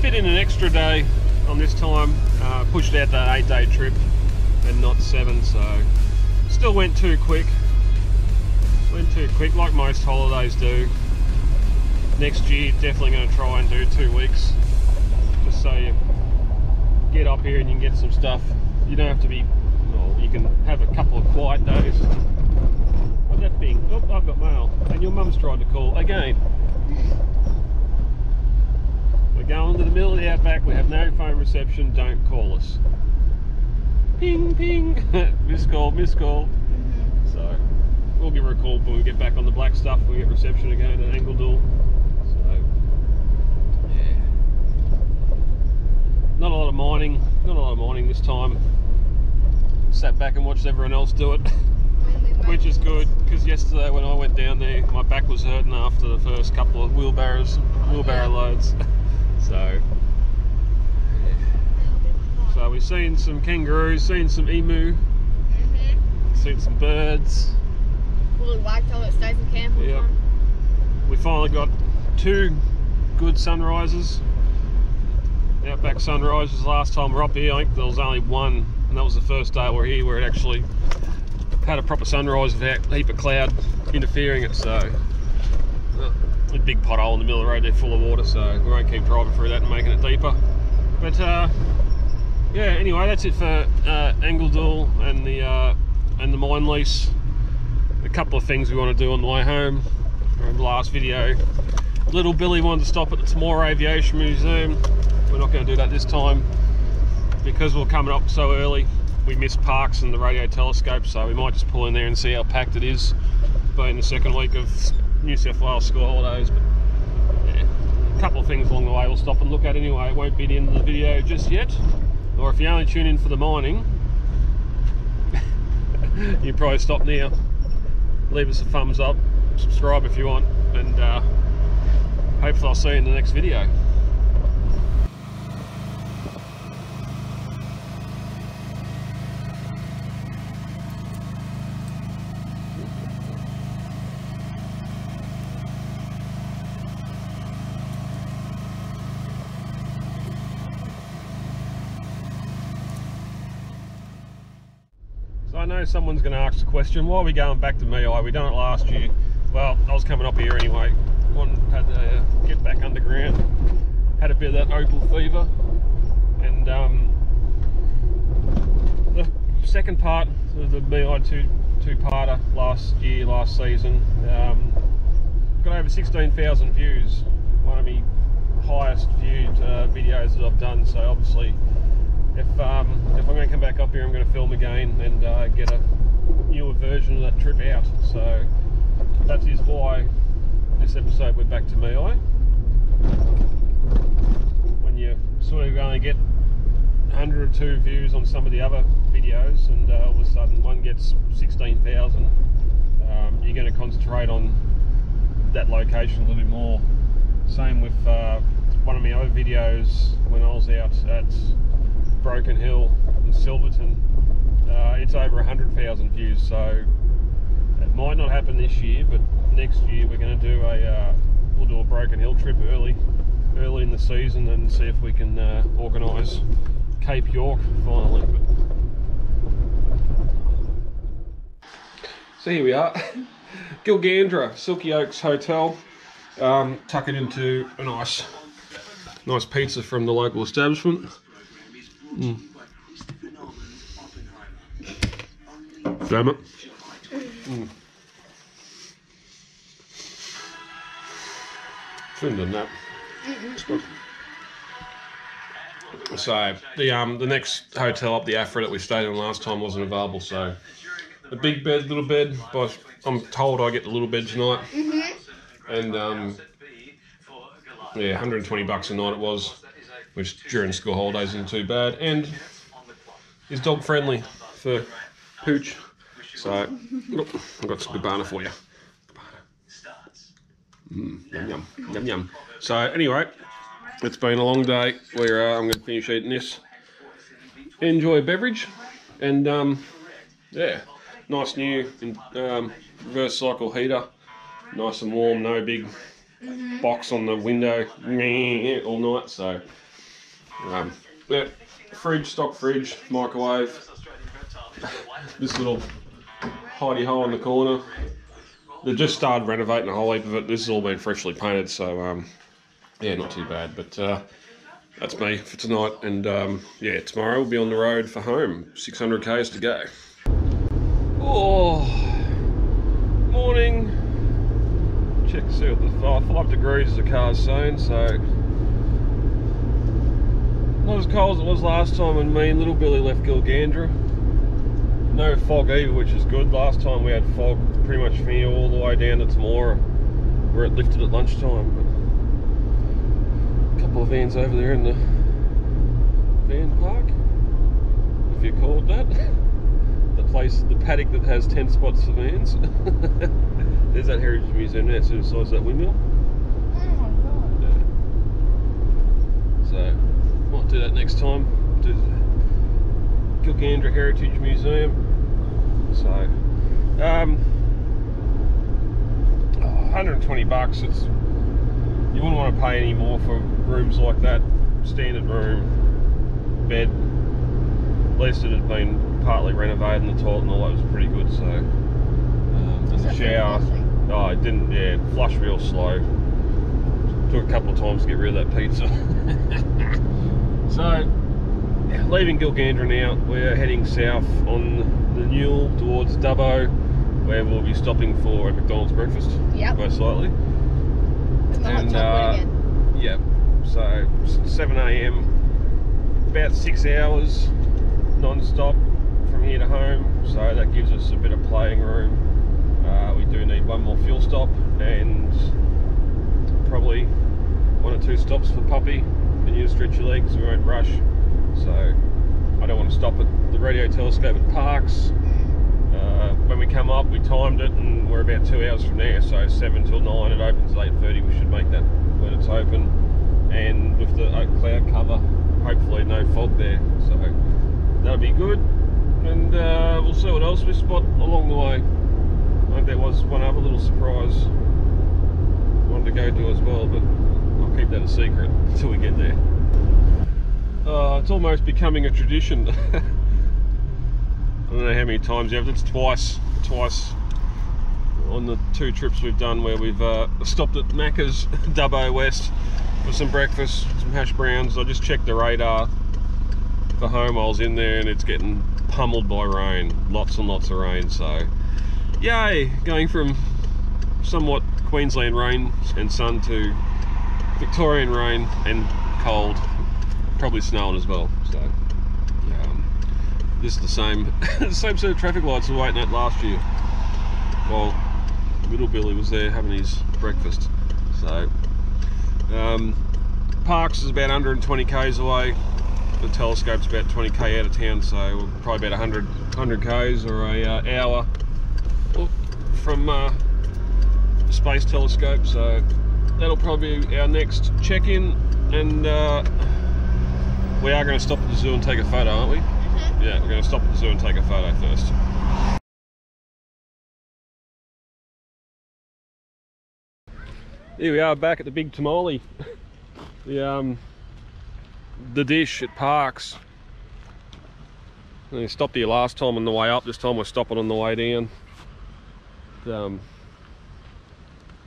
fit in an extra day on this time, pushed out that 8-day trip and not 7, so still went too quick. Like most holidays do. Next year definitely going to try and do 2 weeks, just so you get up here and you can get some stuff. You don't have to be, well, you can have a couple of quiet days. What's that thing? Oh, I've got mail, and your mum's tried to call again. We're going to the middle of the outback, we have no phone reception, don't call us. Ping, ping, missed call, missed call. So, we'll give her a call when we get back on the black stuff, we get reception again at Angledool. So, yeah. Not a lot of mining this time. Sat back and watched everyone else do it, which is good, because yesterday when I went down there, my back was hurting after the first couple of wheelbarrow loads. So, yeah. So we've seen some kangaroos, seen some emu, seen some birds. Woolly wagtail that stays in camp all the time. We finally got 2 good sunrises. Outback sunrises. Last time we were up here, I think there was only 1, and that was the first day we were here where it actually had a proper sunrise without a heap of cloud interfering it. So a big pothole in the middle of the road there full of water, so we won't keep driving through that and making it deeper. But yeah, anyway, that's it for Angledool and the mine lease. A couple of things we want to do on the way home. From the last video, little Billy wanted to stop at the Temora Aviation Museum. We're not going to do that this time because we're coming up so early. We missed Parks and the radio telescope, so we might just pull in there and see how packed it is. Being the second week of New South Wales school holidays, but yeah, a couple of things along the way we'll stop and look at anyway. It won't be the end of the video just yet, or if you only tune in for the mining, you probably stop now. Leave us a thumbs up, subscribe if you want, and hopefully I'll see you in the next video. I know someone's going to ask the question, why are we going back to Mehi? We done it last year. Well, I was coming up here anyway. Had to get back underground. Had a bit of that opal fever. And the second part of the Mehi two-parter last season, got over 16,000 views. One of my highest viewed videos that I've done, so obviously if I'm going to come back up here, I'm going to film again and get a newer version of that trip out. So that is why this episode we're back to Mehi. When you sort of only get 100 or 2 views on some of the other videos, and all of a sudden one gets 16,000, you're going to concentrate on that location a little bit more. Same with one of my other videos when I was out at Broken Hill in Silverton. It's over 100,000 views, so it might not happen this year, but next year we're going to do we'll do a Broken Hill trip early in the season and see if we can organise Cape York finally. So here we are, Gilgandra, Silky Oaks Hotel, tucking into a nice pizza from the local establishment. Damn it. Shouldn't have done that. So the next hotel up the Afra that we stayed in last time wasn't available, so the big bed, little bed, but I'm told I get the little bed tonight. And yeah, 120 bucks a night it was, which during school holidays isn't too bad, and is dog friendly for Pooch. So look, I've got some cabana for you. Yum yum yum yum. So anyway, it's been a long day. I'm going to finish eating this, enjoy a beverage, and yeah, nice new reverse cycle heater, nice and warm, no big box on the window all night. So Yeah, fridge, stock fridge, microwave. This little hidey hole in the corner. They just started renovating a whole heap of it. This has all been freshly painted, so yeah, not too bad. But that's me for tonight, and yeah, tomorrow we'll be on the road for home. 600 k's to go. Oh, morning. Check, see what the 5 degrees the car's saying, so not as cold as it was last time when me and little Billy left Gilgandra. No fog either, which is good. Last time we had fog pretty much from here all the way down to Tamora, where it lifted at lunchtime. But a couple of vans over there in the van park, if you call it that. The place, the paddock that has 10 spots for vans. There's that Heritage Museum there, so besides that windmill. Yeah. So, might do that next time. Do the Gilgandra Heritage Museum. So, 120 bucks. It's, you wouldn't want to pay any more for rooms like that. Standard room, bed. At least it had been partly renovated, and the toilet and all that was pretty good. So, and the shower. Oh, it didn't. Yeah, flushed real slow. Took a couple of times to get rid of that pizza. So, leaving Gilgandra now, we're heading south on the Newell towards Dubbo, where we'll be stopping for a McDonald's breakfast. Yep. Most likely. And yeah, so 7 AM, about 6 hours non-stop from here to home. So that gives us a bit of playing room. We do need one more fuel stop and probably 1 or 2 stops for Puppy. And you stretch your legs, we won't rush. So I don't want to stop at the radio telescope at Parks. When we come up, we timed it and we're about 2 hours from there, so 7 till 9, it opens at 8:30. We should make that when it's open, and with the oak cloud cover, hopefully no fog there, so that'll be good. And we'll see what else we spot along the way. I think there was one other little surprise I wanted to go to as well, but I'll keep that a secret until we get there. It's almost becoming a tradition. I don't know how many times you have. It's twice on the 2 trips we've done where we've stopped at Macca's Dubbo West for some breakfast, some hash browns. I just checked the radar for home. I was in there and it's getting pummeled by rain, lots and lots of rain. So yay, going from somewhat Queensland rain and sun to Victorian rain and cold, probably snowing as well. So this is the same same set of traffic lights we were waiting at last year while little Billy was there having his breakfast. So Parks is about 120 k's away. The telescope's about 20 k out of town, so we're probably about 100 k's or a hour from Space Telescope. So that'll probably be our next check-in, and we are going to stop at the zoo and take a photo, aren't we? Yeah, we're going to stop at the zoo and take a photo first. Here we are back at the big tamale. The dish at Parks. We stopped here last time on the way up. This time we're stopping on the way down.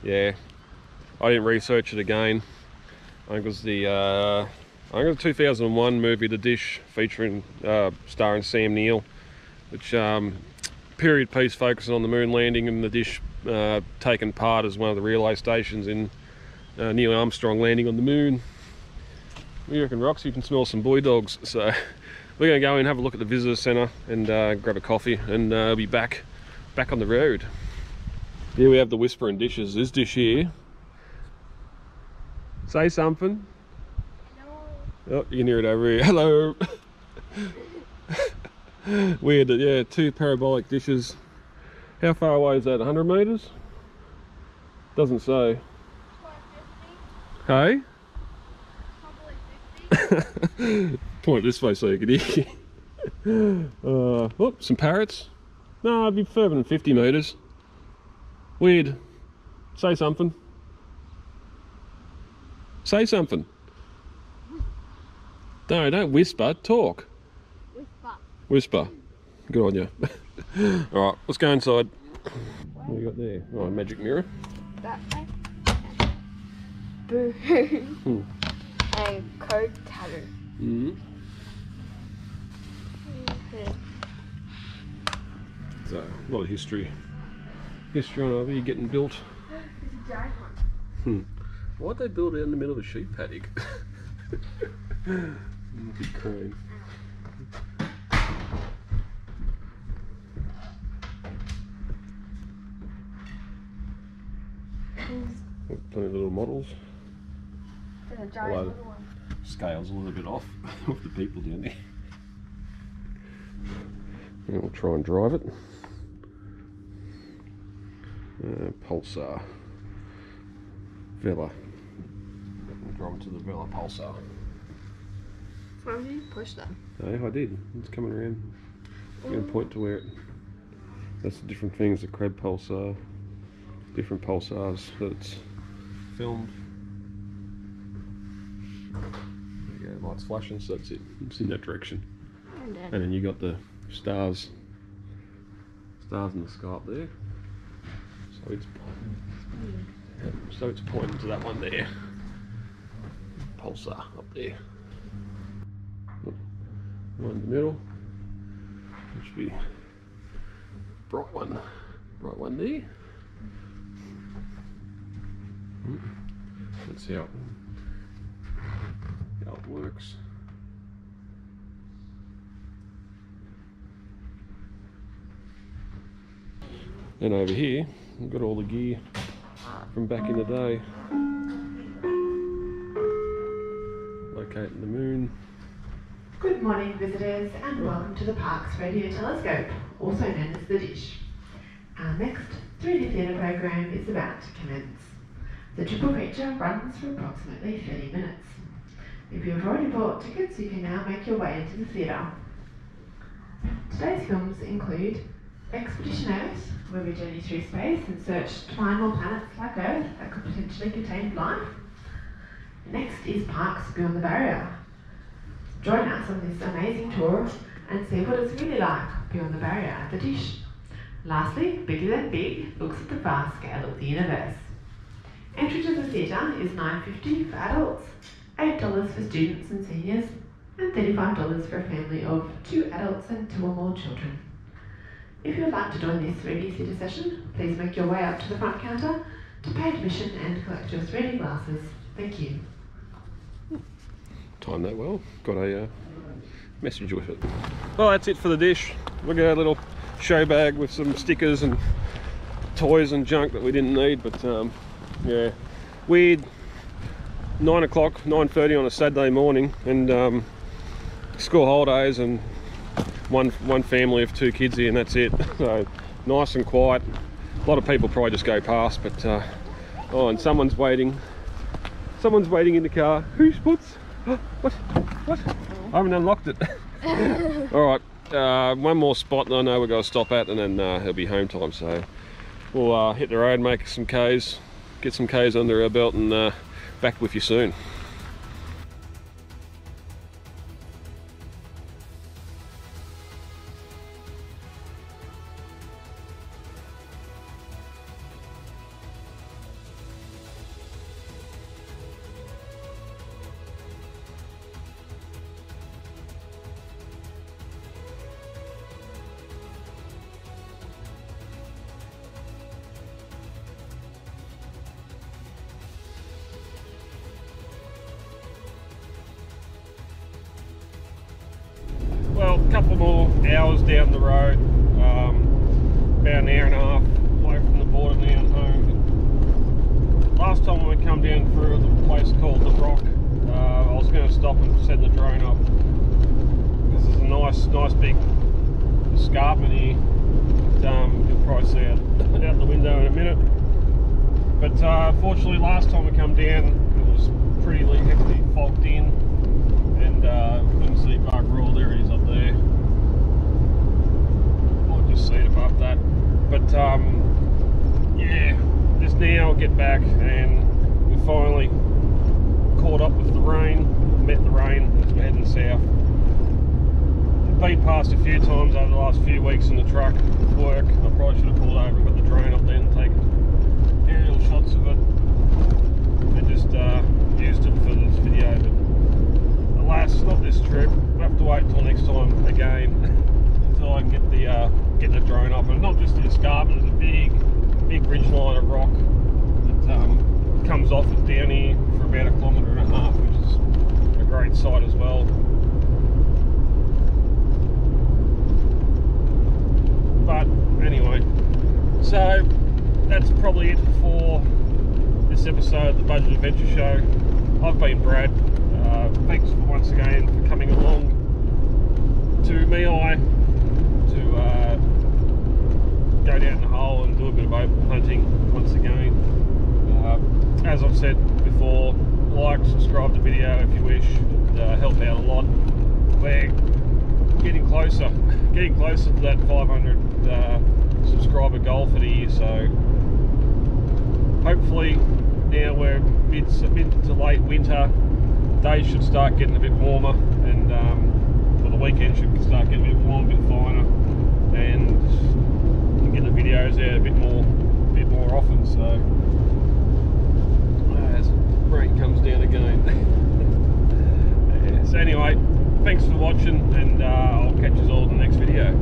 Yeah, I didn't research it again. I think it was the 2001 movie The Dish, featuring starring Sam Neill, which period piece focusing on the moon landing, and the dish taken part as one of the relay stations in Neil Armstrong landing on the moon. We reckon Roxy can smell some boy dogs, so we're going to go in and have a look at the visitor centre and grab a coffee, and be back on the road. Here we have the whispering dishes. This dish here, say something. Oh, you can hear it over here. Hello. Weird, yeah, 2 parabolic dishes. How far away is that? 100 metres? Doesn't say. Hey? Point this way so you can hear. Oh, some parrots. No, it'd be further than 50 metres. Weird. Say something. Say something. No, don't whisper, talk. Whisper. Whisper. Good on you. Alright, let's go inside. What do you got there? Oh, a magic mirror. That way. Boo. And code tattoo. Mm-hmm. So, a lot of history. History on over here getting built. It's a giant one. Why'd they build it in the middle of a sheep paddock? Big crane. Plenty of little models. There's a giant little one. Scale's a little bit off with the people down there. And we'll try and drive it. Pulsar. Vela. We'll drive it to the Vela Pulsar. Why would you push them? No, I did. It's coming around. I'm going to point to where it... That's the different things, the Crab Pulsar. Different pulsars that it's filmed. There you go, light's flashing, so that's it. It's in that direction. And then you got the stars in the sky up there. So it's pointing to that one there. Pulsar up there. One in the middle. Which should be bright one there. Let's see how it works. Then over here, we've got all the gear from back in the day. Locating the moon. Good morning visitors and welcome to the Parkes Radio Telescope, also known as the Dish. Our next 3D theatre program is about to commence. The triple feature runs for approximately 30 minutes. If you have already bought tickets, you can now make your way into the theatre. Today's films include Expedition Earth, where we journey through space and search to find more planets like Earth that could potentially contain life. Next is Parkes Beyond the Barrier. Join us on this amazing tour and see what it's really like beyond the barrier at the Dish. Lastly, Bigger Than Big looks at the vast scale of the universe. Entry to the theatre is $9.50 for adults, $8 for students and seniors, and $35 for a family of 2 adults and 2 or more children. If you would like to join this 3D theatre session, please make your way up to the front counter to pay admission and collect your 3D glasses. Thank you. Timed that well. Got a message with it. Well, that's it for the Dish. We got a little show bag with some stickers and toys and junk that we didn't need, but yeah, weird. 9 o'clock, 9:30 on a Saturday morning, and school holidays, and one family of 2 kids here, and that's it. So nice and quiet. A lot of people probably just go past, but oh, and someone's waiting. Someone's waiting in the car. Who's puts? What? I haven't unlocked it. All right, one more spot that I know we've got to stop at, and then it'll be home time. So we'll hit the road, make some Ks, get some Ks under our belt, and back with you soon. Well, a couple more hours down the road, about an hour and a half away from the border now and home. But last time we come down through the place called The Rock, I was going to stop and set the drone up. This is a nice big escarpment here. You'll probably see it out the window in a minute. But fortunately, last time we come down, it was pretty heavily fogged in, and couldn't see bugger all. There it is up there. Might just see it above that. But yeah, just now get back, and we finally caught up with the rain. met the rain as we're heading south. I've been past a few times over the last few weeks in the truck work. I probably should have pulled over and got the drone up there and taken aerial shots of it. And just used it for this video, but alas, not this trip. We'll have to wait until next time again until I can get the drone up. And not just the escarpment, there's a big ridge line of rock that comes off it down here for about 1.5 kilometres, which is a great sight as well. But anyway, so that's probably it for this episode of the Budget Adventure Show. I've been Brad. Thanks once again for coming along to Mehi to go down the hole and do a bit of opal hunting once again. As I've said before, like, subscribe to the video if you wish. It would help out a lot. We're getting closer to that 500 subscriber goal for the year, so hopefully now we're mid to late winter, days should start getting a bit warmer, and well, the weekend should start getting a bit warmer, a bit finer, and get the videos out a bit more often. So as rain comes down again. Yeah, so anyway, thanks for watching, and I'll catch you all in the next video.